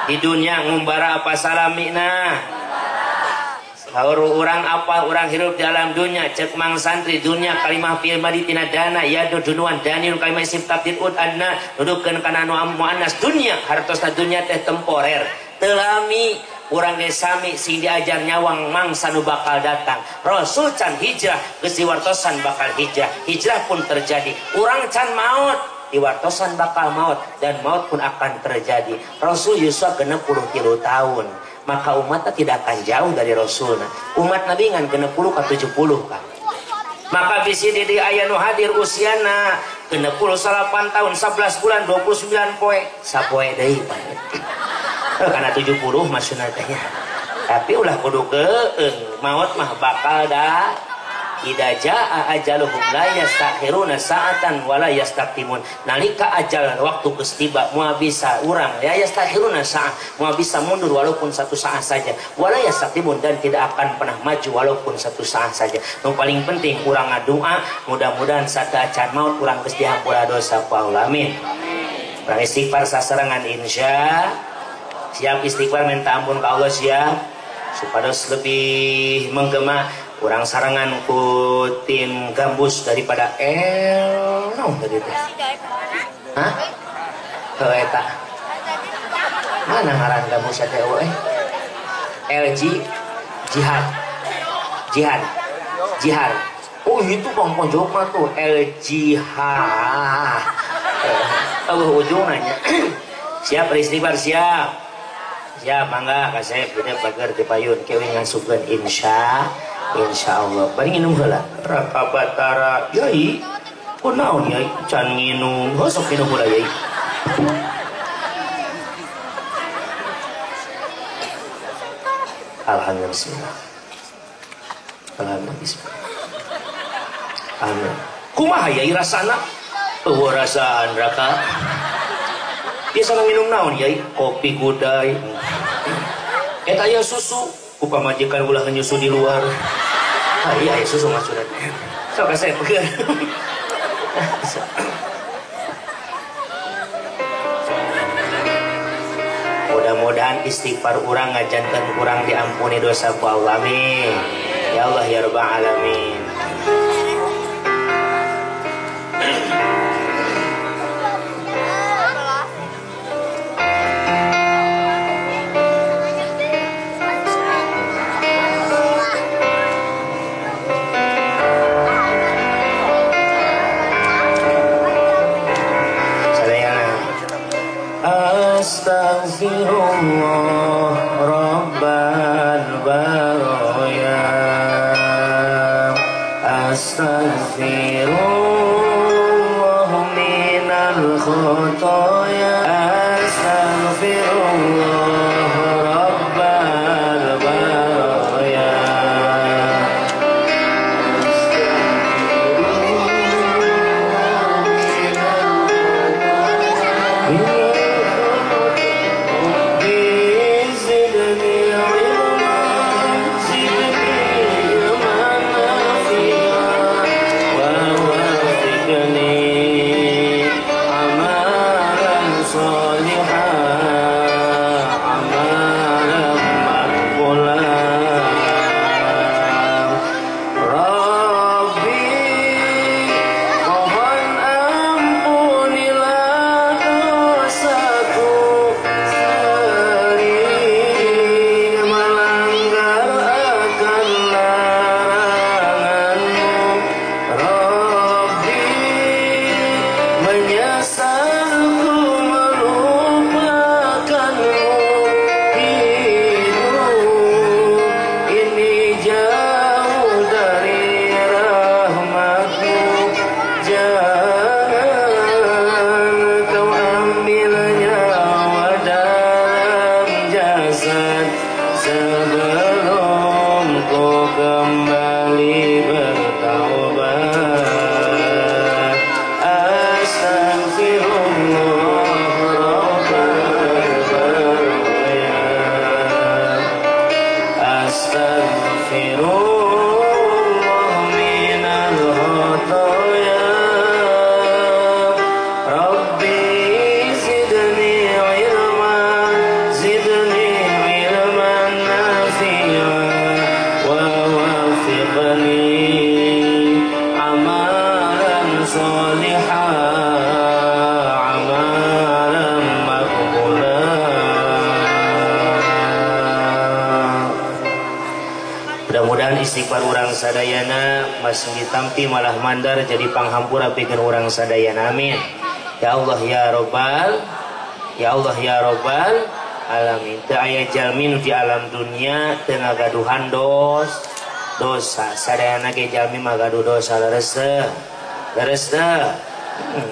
di dunia ngumbara apa salamina orang apa orang hidup dalam dunia cek mang santri dunia kalimah fil maditina dana ya dunuan daniun kalimah isim tabdid ud adna dudukkeun kana nu muannas dunia hartosna dunia teh temporer telami urang ge sami sing diajar nyawang mangsa nu bakal datang Rasul can hijrah geus diwartosan bakal hijrah pun terjadi urang can maut diwartosan bakal maut dan maut pun akan terjadi Rasul yuswa 63 tahun maka umatnya tidak akan jauh dari Rasulna umat Nabi ngan 60 ke 70 kan maka bisi di aya nu hadir usiana 68 tahun 11 bulan 29 poe sapoe deui karena 70 maksudna teh tapi ulah kudu keung maut mah bakal da idza jaa ajaluhum la yastakhiruna sa'atan wa la yastaqdimun nalika ajal waktu geus tiba moal bisa urang ya yastakhiruna sa'ah moal bisa mundur walaupun 1 saat saja wa la yastaqdimun dan tidak akan pernah maju walaupun 1 saat saja nu paling penting urang ngadoa mudah-mudahan sateuacan maut urang geus dihampura dosa ku Allah amin urang istighfar sasarangan insya siap istighfar minta ampun ke Allah siap supados lebih menggema kurang sarangan ku tim gambus daripada naon tadi teh hah eta mana ngaran gambus teh LG jihad oh itu bang pojok mah tuh LG ujung nanya siap beristighfar siap mangga kasep kita pagar di payun kewingan sugan insya Allah bari nginum heula Raka Batara Yai kunaon Yai can nginum sok minum heula Yai Alhamdulillah amin kumaha Yai rasana eueuh rasaan Raka biasa minum naon Yai kopi gudai eta aya susu ku pamajikan ulah nyusu di luar iya susu maksudnya sok saya pegang mudah-mudahan istighfar urang ngajanten urang diampuni dosa ku Allah amin ya Allah ya rabbal alamin Astaghfirullah Rabbal Baraya Astaghfirullah minal khotoya Astaghfirullah Rabbal Baraya mudah-mudahan istighfar urang sadayana masih ditampi malah mandar jadi panghampura pikeun urang sadayana. Amin. Ya Allah ya Rabbal, ya Allah ya Rabbal alamin. Teu aya jalmi di alam dunia teu ngagaduhan dosa. Sadayana ge jalmi mah gaduh dosa leres teu.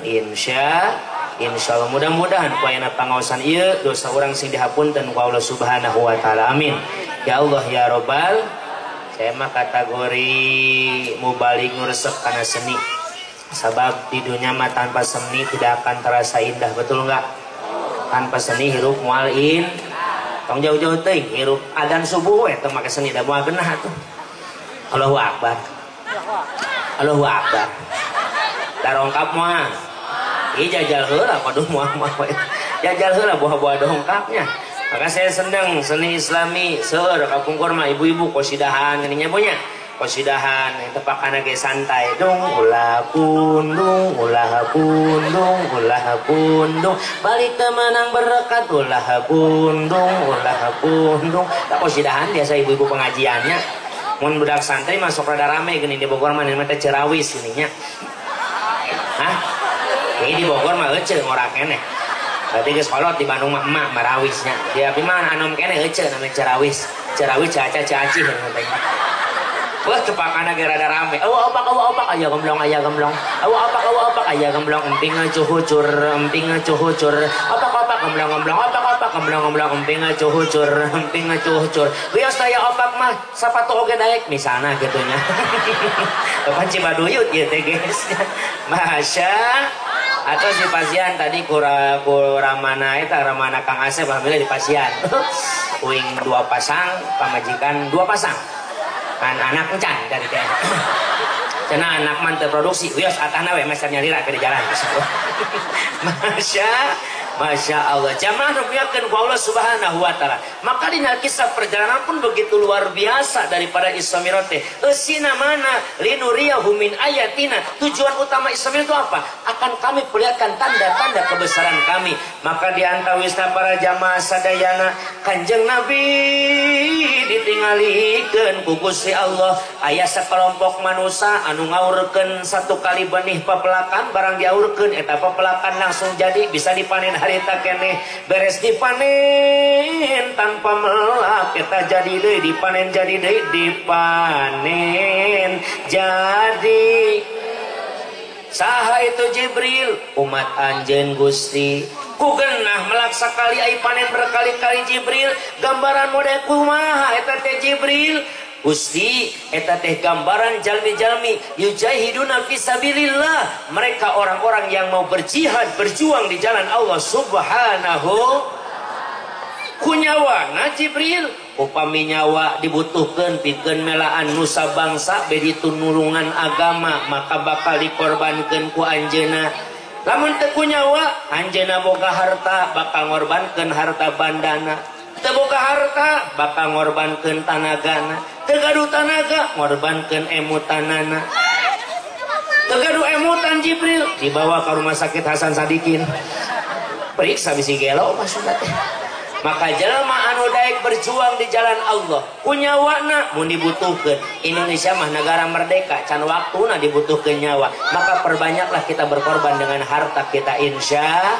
Insyaallah mudah-mudahan ku ayeuna pangaosan ieu dosa urang sing dihapunten ku Allah Subhanahu wa taala. Amin. Ya Allah ya Rabbal, saya mah kategori mubalik nguresep karena seni. Sebab di dunia mah tanpa seni tidak akan terasa indah, betul enggak? Tanpa seni hirup mualin. Tong jauh-jauh teuing hirup adzan subuh we teu make seni da moal geunah atuh. Allahu akbar. Allahu akbar. Darongkap mah. Ih jajal heula kudu moal we. Jajal heula buah-buah dongkapnya. Maka saya senang seni islami seueur kapungkur mah ibu-ibu kosidahan geuning nya punya. Kosidahan tepakana ge santai dong ulah pundung balik ke menang berkat ulah pundung tak kosidahan biasa ibu-ibu pengajiannya mun budak santai masuk rada rame geuning di Bogor mah teh cerawis geuning nya. Hah? Ini di Bogor mah euceul ngora keneh. Berarti geus kolot di Bandung mah emak marawisnya. Dia piman anom keneh euceul namanya cerawis. Cerawis caca-caci katanya. Wah cepakana ge rada rame. Opak aya gemblong. Aya gemblong emping cuhucur. Opak gemblong emping cuhucur. Wios aya opak mah sapatu oge daek misalna gitunya. Kapan Cibaduyut ieu teh geus. Masya atau si pasien tadi kuramana Kang Asep alhamdulillah di pasien uing 2 pasang pamajikan 2 pasang kan anak encan dari teh cenah anak man teu produksi wios atahna we meser nyalira ke di jalan Masya Allah jamaah rupiahkan ku Allah Subhanahu wa taala. Maka dina kisah perjalanan pun begitu luar biasa daripada Isra Mi'raj teh. Eusina mana linuriyahu min ayatina. Tujuan utama Isra Mi'raj itu apa? Akan kami perlihatkan tanda-tanda kebesaran kami. Maka di antawisna para jamaah sadayana Kanjeng Nabi ditinggalikeun ku Gusti Allah aya sakelompok manusia anu ngaurkeun 1 kali benih papelakan barang diaurkeun eta papelakan langsung jadi bisa dipanen harita keneh beres dipanen tanpa melak eta jadi deui dipanen jadi deui dipanen jadi saha itu Jibril umat anjeun Gusti ku geunah melak sakali ai panen berkali-kali Jibril gambaran model kumaha eta teh Jibril Gusti eta teh gambaran jalmi-jalmi yujahiduna fisabilillah mereka orang-orang yang mau berjihad berjuang di jalan Allah Subhanahu kunyawana Jibril upami nyawa dibutuhkeun pikeun melaan nusa bangsa bedi tunulungan agama maka bakal dikorbankeun ku anjeunna lamun teu kunyawa anjeunna boga harta bakal ngorbankeun harta bandana teu boga harta bakal ngorbankeun tanagana teu gaduh tanaga ngorbankeun emutanana teu gaduh emutan Jibril dibawa ke rumah sakit Hasan Sadikin periksa bisi gelo maksudna teh maka jelema anu daek berjuang di jalan Allah kunyawana mun dibutuhkeun Indonesia mah negara merdeka can waktuna dibutuhkeun nyawa maka perbanyaklah kita berkorban dengan harta kita insya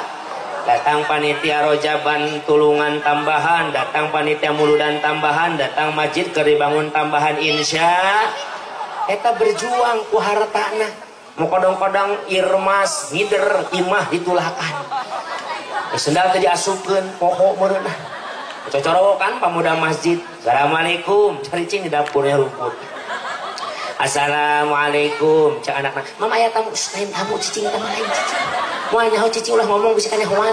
datang panitia rojaban tulungan tambahan datang panitia muludan tambahan datang masjid keur dibangun tambahan insya eta berjuang ku hartana mau kodong-kodong irmas ngider imah ditulakan sendal teh diasupkeun poho meureunna cocorowokan pamuda masjid assalamualaikum caricing di dapurnya rumput assalamualaikum cak anakna mama aya tamu lain tamu cicing tamu lain cicing moal nyaho cicing ulah ngomong bisi kana hoan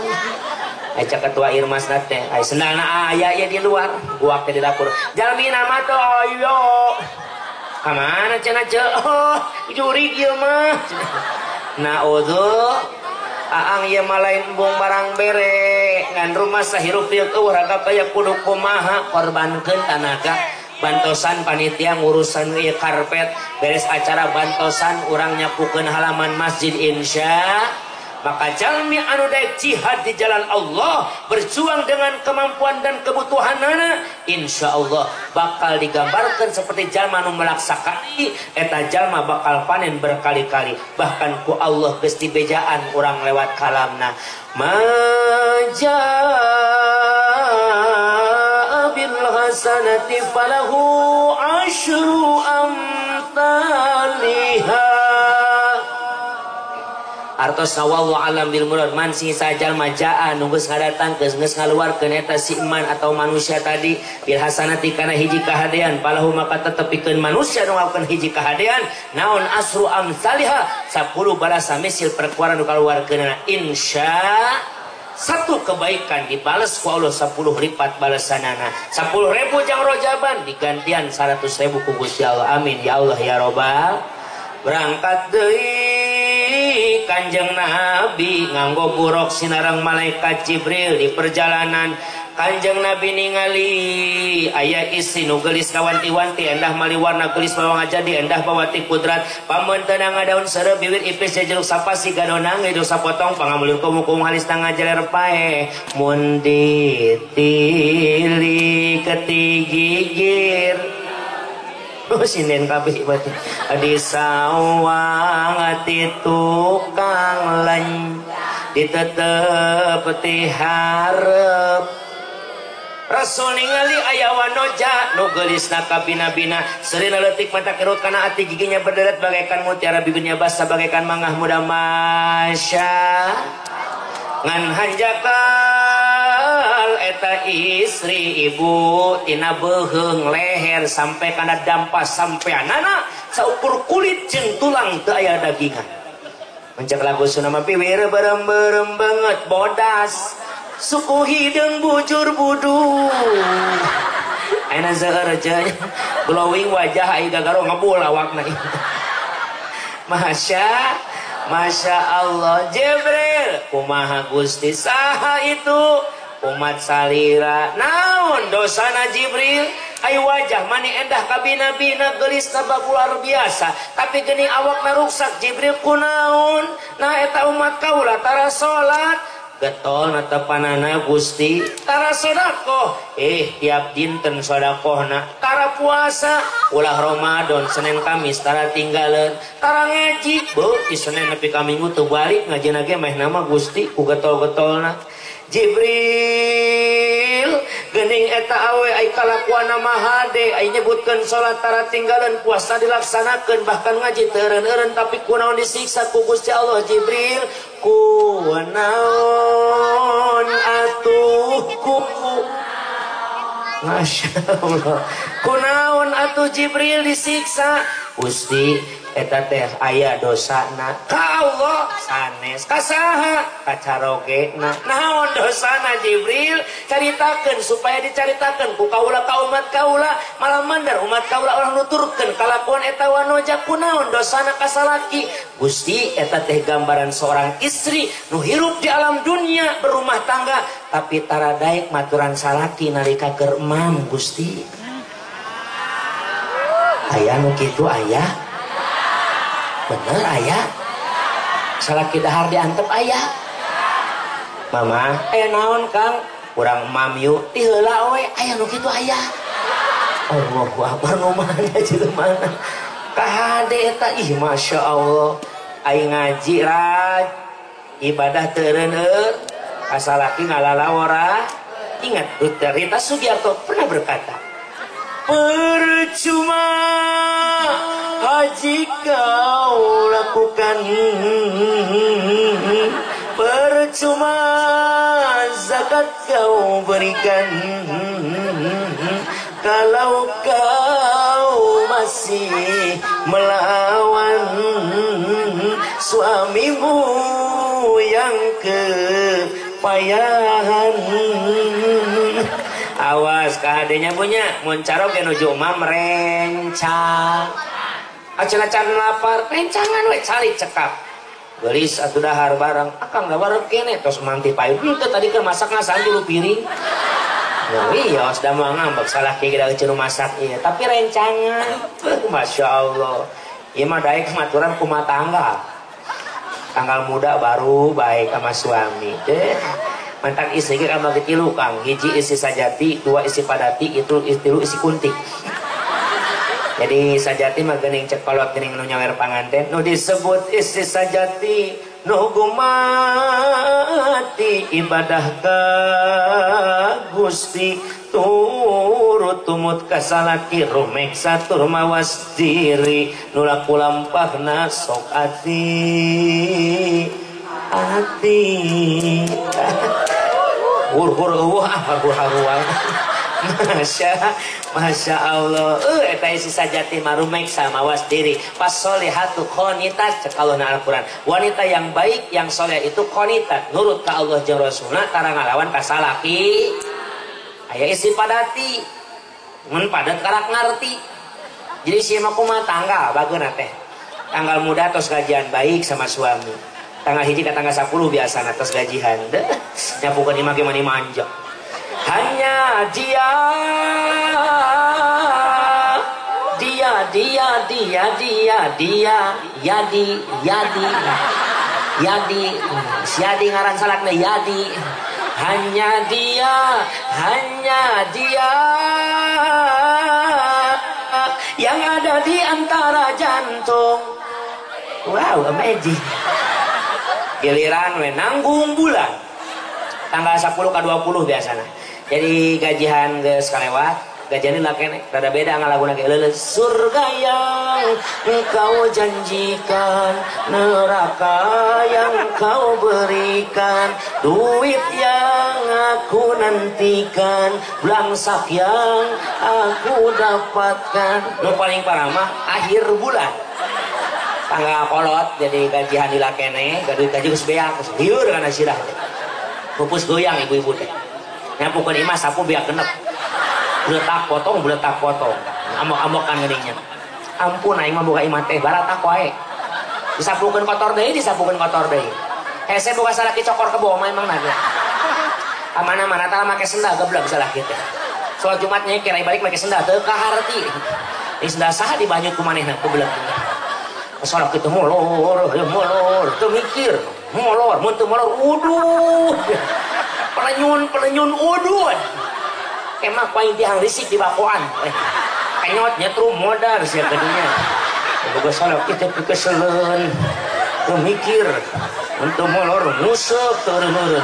cak ketua irmas teh ai sendalna aya ieu di luar buak teh di dapur jalmi nama teh ayo kamana cenah ce oh jurig ieu mah naudzu aang ieu mah lain embung barang bere ngan rumah sahirup ieu raga kaya kudu kumaha korbankeun tanaga bantosan panitia ngurusan ieu karpet beres acara bantosan urang nyapukeun halaman masjid insya Maka jalmi anu daek jihad di jalan Allah, berjuang dengan kemampuan dan kebutuhanana, insyaallah bakal digambarkan seperti jalma anu melaksakani eta jalma bakal panen berkali-kali. Bahkan ku Allah geus dibejaan urang lewat kalamna maja bil hasanati falahu asyru amsalihha. Artos wallahu alam bil murad. Man sing sajal majaa nunggus ngadatang geus ngaluarkeun eta si iman atau manusia tadi bil hasanati kana hiji kahadean palahu maka tetepikeun manusia nu ngalakukeun hiji kahadean naon asru amsalihha 10 balasan misil perkara nu kaluarkeunna insya satu kebaikan dibalas ku Allah 10 lipat balasanana 10.000 jang rojaban digantian 100.000 ku Gusti Allah. Amin ya Allah ya robbal. Berangkat deui Kanjeng Nabi nganggo buruk sinarang malaikat Jibril di perjalanan. Kanjeng Nabi ningali aya istri nu geulis kawanti-wanti endah maliwarna geulis bawa ngajadi endah bawati kudrat pamun teunang ngadaun seureum bibir ipis jeruk sapasi gadonang hidup sapotong pangamulur kumuk-kumuk halis tangga jaler pae mun ditili ketigigir sinden kabeh batu disawang ati tukang lain ditetep ti hareup. Rasul ningali aya wanoja nu geulisna kabina-bina seurina leutik mata kerut kana ati giginya berderet bagaikan mutiara bibirnya basah bagaikan mangah muda masya ngan hanjakal eta istri ibu tina beuheung leher sampai kana dampas sampeanana saukur kulit jeung tulang teu aya dagingan. Mencak lagu sunama piwir berem-berem banget bodas suku hidung bujur budu ayeuna seueur aja glowing wajah aya gagaro ngebul awakna. Masya Allah. Jibril kumaha Gusti saha itu umat salira naon dosana Jibril ai wajah mani endah kabina-bina geulisna bab luar biasa tapi geuning awakna ruksak Jibril kunaon nah eta umat kaula tara salat getol natepanana Gusti tara sedekah tiap dinten sedekahna tara puasa ulah Ramadan Senin Kamis tara tinggaleun tara ngaji beuh ti Senin nepi ka Minggu teu balik ngajina ge meh nama Gusti ku getol-getolna. Jibril geuning eta awe ai kalakuanna mahade ai nyebutkeun salat tara tinggaleun puasa dilaksanakeun bahkan ngaji teu eureun-eureun tapi kunaon disiksa ku Gusti Allah. Jibril kunaon atuh kuku Masya Allah kunaon atuh Jibril disiksa Gusti eta teh aya dosana ka Allah sanes ka saha ka carogena naon dosana Jibril caritakeun supaya dicaritakeun ku kaula ka umat kaula malah mandar umat kaula orang nuturkeun kalakuan eta wanoja kunaon dosana ka salaki. Gusti eta teh gambaran seorang istri nu hirup di alam dunia berumah tangga tapi tara daek maturan salaki nalika keur emam. Gusti aya nu kitu aya bener ayah salaki dahar diantep ayah mama naon Kang urang mam yuk ti heula we aya nu kitu ayah. Allahu akbar nu mana jelema kahade eta ih Masya Allah ai ngaji raj ibadah teu reuneur asalaki ngalalawara. Ingat Rita Sugiarto pernah berkata percuma haji kau lakukan, percuma zakat kau berikan, kalau kau masih melawan suamimu yang kepayahan. Awas kahadenya punya muncarok yang nuju mam rencang acan-acan lapar rencangan we cari cekap gelis atuh dahar bareng akang da bareng kene tos manti payun itu tadi kan masak ngasan dulu piring ya iya sudah mau ngambek salah kayak kita kecil masak iya tapi rencangan Masya Allah iya mah daek maturan kumah tangga tanggal muda baru baik sama suami deh. Mantan istri ke kamar ketilu kang, hiji isi sajati, dua isi padati, itu tilu isi kunti. Jadi sajati mah geuning cek kolot geuning nu nyawer panganten, nu disebut isi sajati nu gumati ibadah ka Gusti turut tumut kasalaki rumek satur mawas diri nu laku lampahna sok ati hur-hur haru-haruan. Masya Allah. Eta isi sajati marumek sama was diri. Pas solehatu qonitat cekaluna Al-Quran. Wanita yang baik yang soleh itu qonitat, nurut ka Allah jeung Rasulna tara ngalawan ka salaki. Aya isi padati mun padat karak ngarti. Jadi si mah kumaha tanggal bageuna teh. Tanggal muda tos gajian baik sama suami. Tanggal hiji ke tanggal 10 biasa atas gajian deh nyapukan imah gimana manja hanya dia Yadi ngaran salakna Yadi hanya dia yang ada di antara jantung. Wow, amazing. Giliran we nanggung bulan tanggal 10 ke 20 biasanya. Jadi gajian geus kalewat, gajian lah kene rada beda ngalaguna ge leuleus. Surga yang engkau janjikan, neraka yang kau berikan, duit yang aku nantikan, belangsak yang aku dapatkan. Nu paling parah mah akhir bulan. Tanggal kolot jadi gajian dilakene gaduh gaji geus beak lieur kana sirah teh pupus goyang ibu-ibu teh nyapukeun imah sapu beak genep buletak potong amok-amokan geuningnya ampun aing mah boga imah teh baratak wae disapukeun kotor deui hese boga salaki cokor kebo mah emang nanya amana-mana tah make sendal geblek salaki teh soal Jumat nya kira balik make sendal teu kaharti di sendal saha dibanyut ku manehna geblek salah kita molor, tuh mikir, molor, uduh, pelenyun uduh, emang paling tiang risik di bakoan, kenyot nyetrum modar siap tadinya, boga salah kita keselen, tuh mikir, untuk molor musek turun,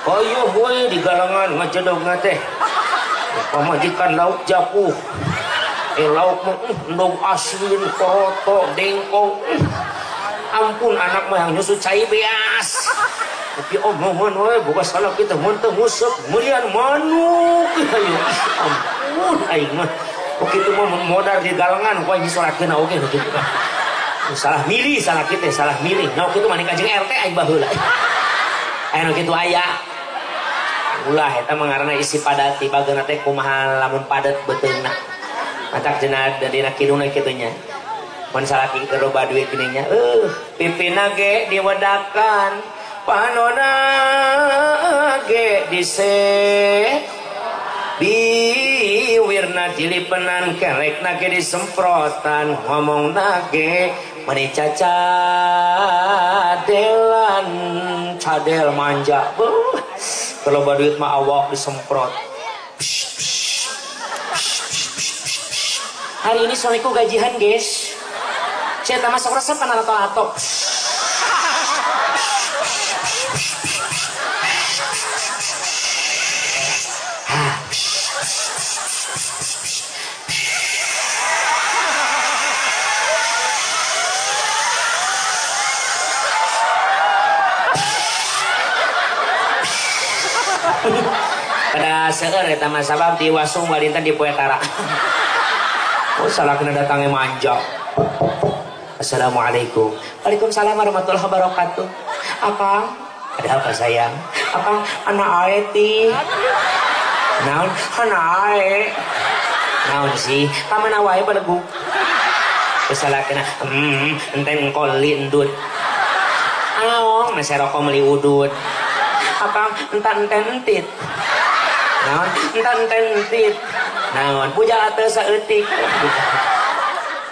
koyo boy di galangan ngacedog nate, pamajikan lauk japuh. Lauk endog asin, koroto, dengkong. Ampun anak mah yang nyusut cai beas. Tapi omongan we boga salah kita mun teu musek meulian manuk. Ampun aing mah. Begitu mah modal di galengan poe disorakeun oge begitu. Salah milih salah kita, salah milih. Nah kitu mah kanjeng RT aing baheula. Aya kitu aya. Ulah eta mah ngaranna isi padati bageuna teh kumaha lamun padet beuteungna. Matak jenad dan dina kidungna kitunya mun salaki keroba duit gininya pipina ge diwedakan panona ge dise biwirna dilipenan kerekna ge disemprotan ngomongna ge mani cacadelan cadel manja keroba duit mah awak disemprot. Hari ini suamiku gajian guys. Saya tak masuk resep kan atau pada seueur eta mah sabab di wasung badinten di Poetara. Oh salah kena datangnya manja. Assalamualaikum. Waalaikumsalam warahmatullahi wabarakatuh. Akang, ada apa sayang? Akang anak aeti. Naon? Anak ae. Naon sih? Kamana wae baleguk. Salah kena enten koli endut. Aong masih rokok meli udut. Akang enten entit. Naon? Enten entit. Naon puja atau saeutik.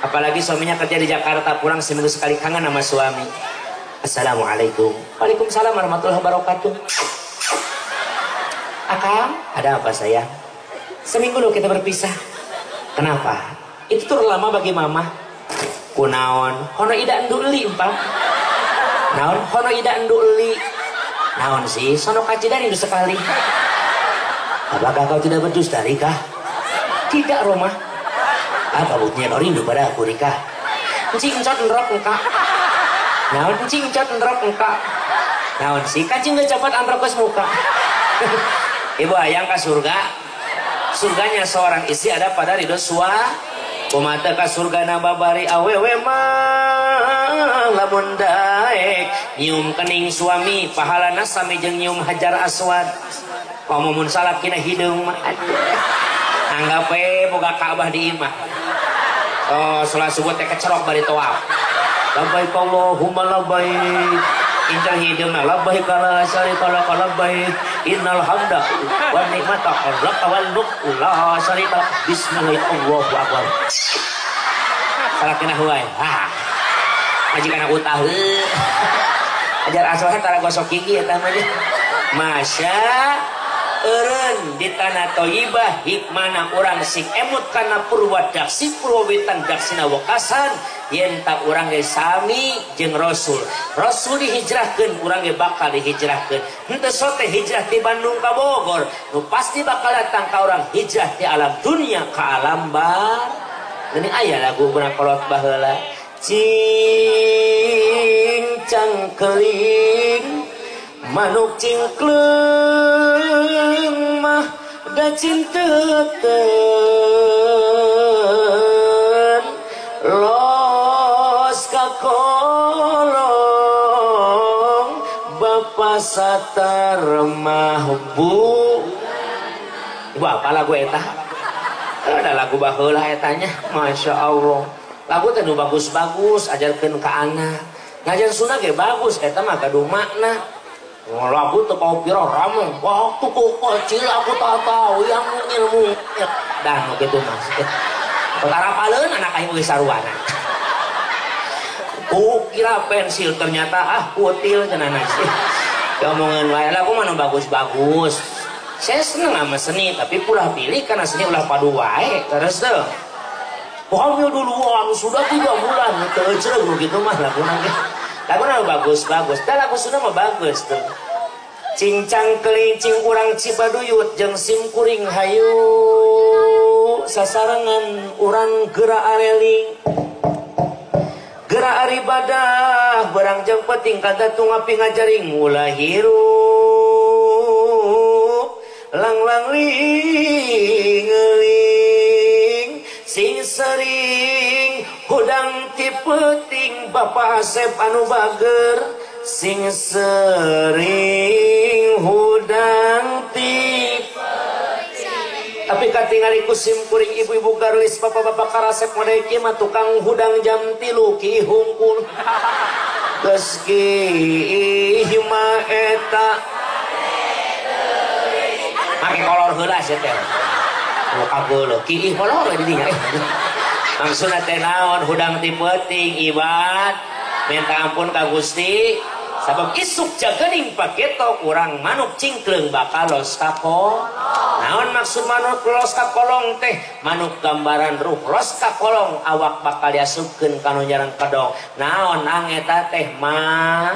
Apalagi suaminya kerja di Jakarta pulang seminggu sekali kangen sama suami. Assalamualaikum. Waalaikumsalam warahmatullahi wabarakatuh. Akang, ada apa sayang? Seminggu loh kita berpisah. Kenapa? Itu tuh lama bagi mama. Kunaon? Hono ida endu li empang. Naon? Hono ida endu li. Naon sih? Sono kacidan itu sekali. Apakah kau tidak berdusta, Rika? Tidak, Roma. Kabutnya kau rindu pada aku, Rika. Encing encot nerok engka. Naon encing encot nerok engka. Naon sih? Kancing ngecopot antrok ke muka. Ibu ayang ke surga. Surganya seorang istri ada pada ridho kumata ka surga na babari awewe mah lamun daek nyium kening suami pahalana sami jeung nyium hajar aswad. Komumun salap kina hidung mah anggap boga Ka'bah di imah. Oh salat subuh teh kecerok bari tawaf. Labbaik Allahumma labbaik. Indah hidungna labbaik la syarika lak labbaik innal hamda wan ni'mata lak wal mulku la syarika lak bismillah Allahu akbar. Salakina huai. Majikan aku tahu. Ajar asal tara gosok gigi eta mah. Masya eureun di tanah Thayyibah hikmana urang sik emut kana purwadaksi purwawitan daksina wekasan yen tak urang ge sami jeung Rasul dihijrahkeun urang ge bakal dihijrahkeun henteu sote hijrah ti Bandung ka Bogor nu pasti bakal datang ka urang hijrah ti alam dunia ka alam bar. Geuning aya lagu beuna kolot baheula cincang keling manuk cingkleng mah da cinteuten los kakolong bapa satar mahbu. Ibu apa lagu eta? Ada lagu baheula etanya. Masya Allah lagu teh nu bagus-bagus ajarkeun ka anak ngajar sunah ge bagus eta mah gaduh makna. Lagu teu pau pira rame waktu ku kecil aku tak tahu yang ilmu dan begitu mas perkara paleun anak aing geus saruana ku kira pensil ternyata kutil cenah sih ngomongin wae lagu mah bagus-bagus saya seneng sama seni tapi pulah pilih karena seni ulah padu wae terus teh hamil duluan sudah 3 bulan teu ceureuh begitu mah laguna ge. Laguna bagus-bagus. Da lagu Sunda mah bagus tuh. Cincang kelincing urang Cibaduyut jeung simkuring hayu sasarengan urang geura areling. Geura aribadah barang jeung penting kadatung api ngajaring ulah hirup lang-lang lingeling sing sering hudang ti peuting Bapak Asep anu bager sing sering hudang ti peuting tapi katingali kusim kuring ibu-ibu garulis bapak-bapak karasep model kieu mah tukang hudang jam 3 ki hungkul geus ki mah eta make kolor heula sia teh kabeuleuk ki kolor di dinya maksudna teh naon hudang ti peuting ibad minta ampun ka Gusti sabab isuk jaganing paketo kurang manuk cingkleng bakal los ka kolong. Naon maksud manuk los ka kolong teh manuk gambaran ruh los ka kolong awak bakal diasupkeun ka nu jarang kedong. Naon angeta teh maot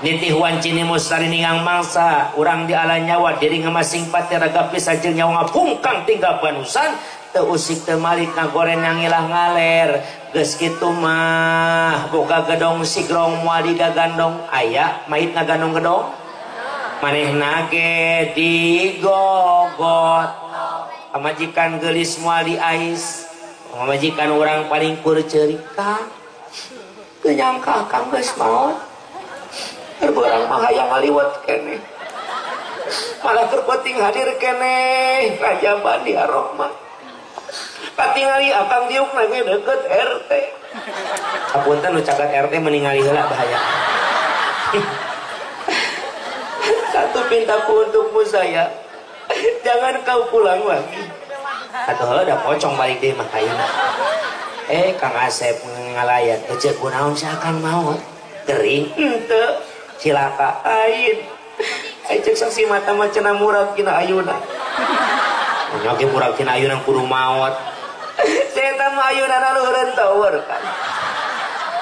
nitihuan cini mustari ningang mangsa urang di ala nyawa diri ngamasing pati raga pisah jeung nyawa ngapungkang tinggal panusan teu usik teu malik ngagoreng yang ngilah ngaler geus kitu mah boga gedong sigrong moal digagandong aya mait ngagandong gedong manehna ge digogot pamajikan geulis moal diais pamajikan urang paling kurceurik Kang teu nyangka Kang geus maot berbarang mah hayang ngaliwat keneh malah kerpeting hadir keneh rajaban di Ar-Rahman katingali akang diuk nage deket RT apunten nu caket RT meningali heula bahaya satu pintaku untukmu saya jangan kau pulang lagi atau heula da pocong balik deh mah kayuna Kang Asep ngalayat ece kunaon si akang mau kering ente cilaka ain cek saksi mata macana murag kina ayuna nyaki murag kina ayuna kudu maot saya mah ayuna naluhureun tower kan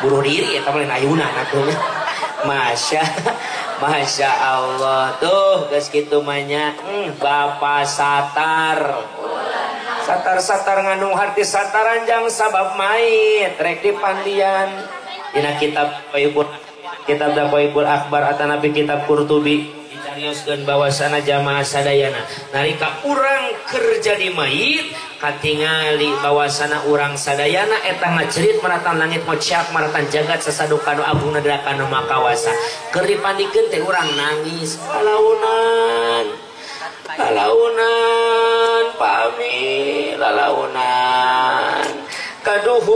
bunuh diri eta mah ayuna atuh Masya Allah tuh geus kitu mah nya Bapak satar ngandung harti sataran jang sabab mait rek dipandian dina kitab Thayyibul Akbar atanapi kitab Qurtubi dicarioskeun bahwasana jamaah sadayana nalika urang kerja di mait katingali bahwasana urang sadayana eta ngajerit maratan langit mocak maratan jagat sasaduka nu agung nederakan makawasa keur dipandikeun teh urang nangis lalaunan pami lalaunan kaduhung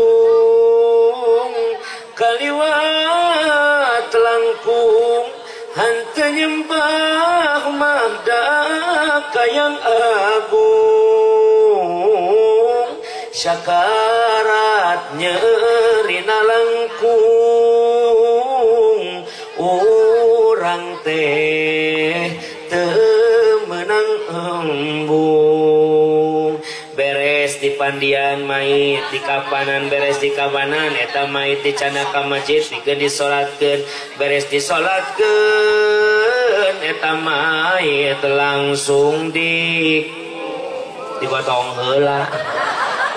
kaliwat langkung hante nyembah mahdaka yang agung syakarat nyerina langkung urang teh temenang embung beres di pandian mait di kapanan beres di kapanan eta mait dicana ka masjid pikeun disolatkeun beres disolatkeun eta mait langsung digotong heula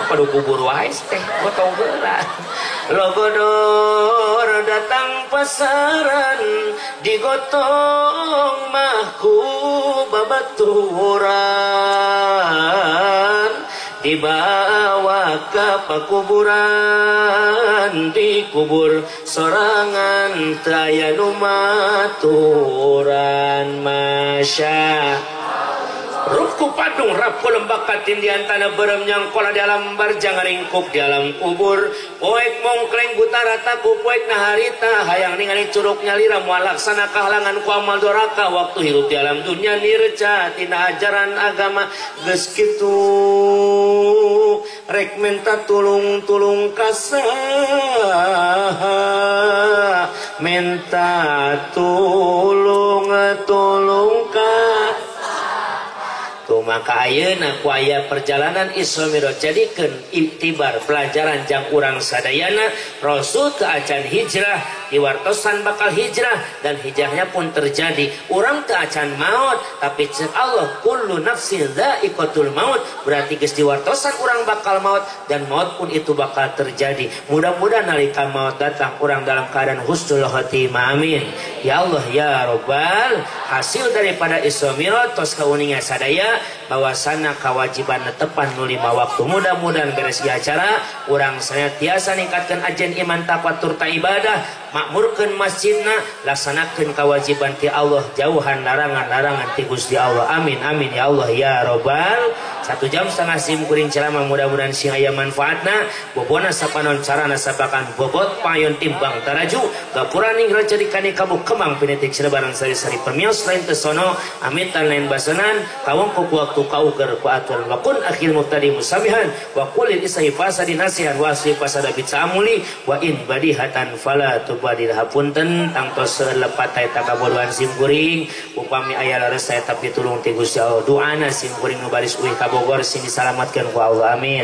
padu kubur wae teh gotong heula logodor datang pasaran digotong mahku babaturan dibawa ke pekuburan dikubur sorangan taya numaturan masya Ruku padung rapu lembakatin di antara berem yang kola di alam barjang ringkuk di alam kubur poek mongkleng buta rataku poek naharita hayang ningali curug nyalira mualaksana kahalangan ku amal doraka waktu hidup di alam dunia nirja tina ajaran agama geus kitu rek menta tulung kasaha menta tulung ka tuh maka ayeuna ku aya perjalanan Isra Mi'raj jadikeun iktibar pelajaran jang urang sadayana Rasul teu acan hijrah diwartosan bakal hijrah dan hijrahnya pun terjadi urang teu acan maut tapi ceuk Allah kullu nafsin dha'iqatul maut berarti geus diwartosan urang bakal maut dan maut pun itu bakal terjadi mudah-mudahan nalika maut datang urang dalam keadaan husnul khotimah amin ya Allah ya Rabbal hasil daripada Isra Mi'raj tos kauningan sadaya bahwasana kewajiban netepan nu 5 waktu mudah-mudahan beres di acara urang senantiasa ningkatkeun ajen iman takwa turta ibadah makmurkeun masjidna laksanakeun kewajiban ti Allah jauhan larangan-larangan ti Gusti Allah amin amin ya Allah ya Rabbal 1 jam setengah sim kuring ceramah mudah-mudahan sing aya manfaatna bobona sapanon carana sabakan bobot payon timbang taraju gapura ning rajadikani kabuk kemang pinetik cilebaran sari-sari permios lain tesono amit tan lain basenan kawong ku waktu kauger ku atur wa kun akhil muqtadi musabihan wa qulil isahi fasadi nasihan wa asli fasada bitsamuli wa in badihatan fala tubadir hapunten tangtos lepat eta kabodohan sim kuring upami aya lares saya tapi tulung ti Gusti Allah doana sim kuring nu baris uih ka Bogor sing disalamatkeun ku Allah amin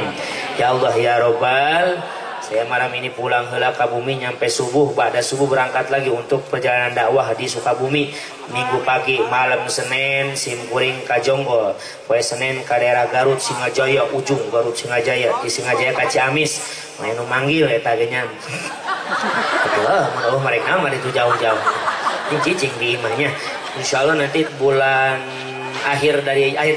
ya Allah ya Rabbal saya malam ini pulang heula ka bumi nyampe subuh ba'da subuh berangkat lagi untuk perjalanan dakwah di Sukabumi minggu pagi malam Senin sim kuring ka Jonggol poe Senin ka daerah Garut Singajaya ujung Garut Singajaya di Singajaya ka Ciamis main nu manggil eta ge nya atuh mereka mah itu jauh-jauh cicing di imahnya insyaallah nanti bulan akhir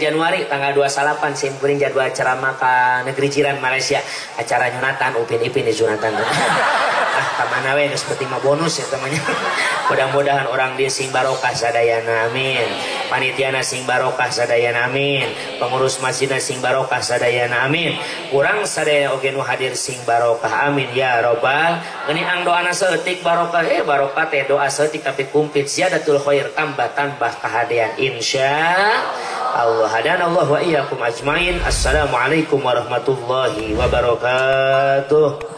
Januari tanggal 28 sim kuring jadwal ceramah ka negeri jiran Malaysia acara nyunatan Upin Ipin di sunatan kamana we geus penting mah bonus ya temannya mudah-mudahan orang dia sing barokah sadayana amin panitiana sing barokah sadayana amin pengurus masjidna sing barokah sadayana amin urang sadaya oge nu hadir sing barokah amin ya Rabbal geuning doana saeutik barokah barokah teh doa saeutik tapi kumplit ziyadatul khair tambah kahadean insya Allah hadanallahu wa iyyakum ajmain assalamualaikum warahmatullahi wabarakatuh.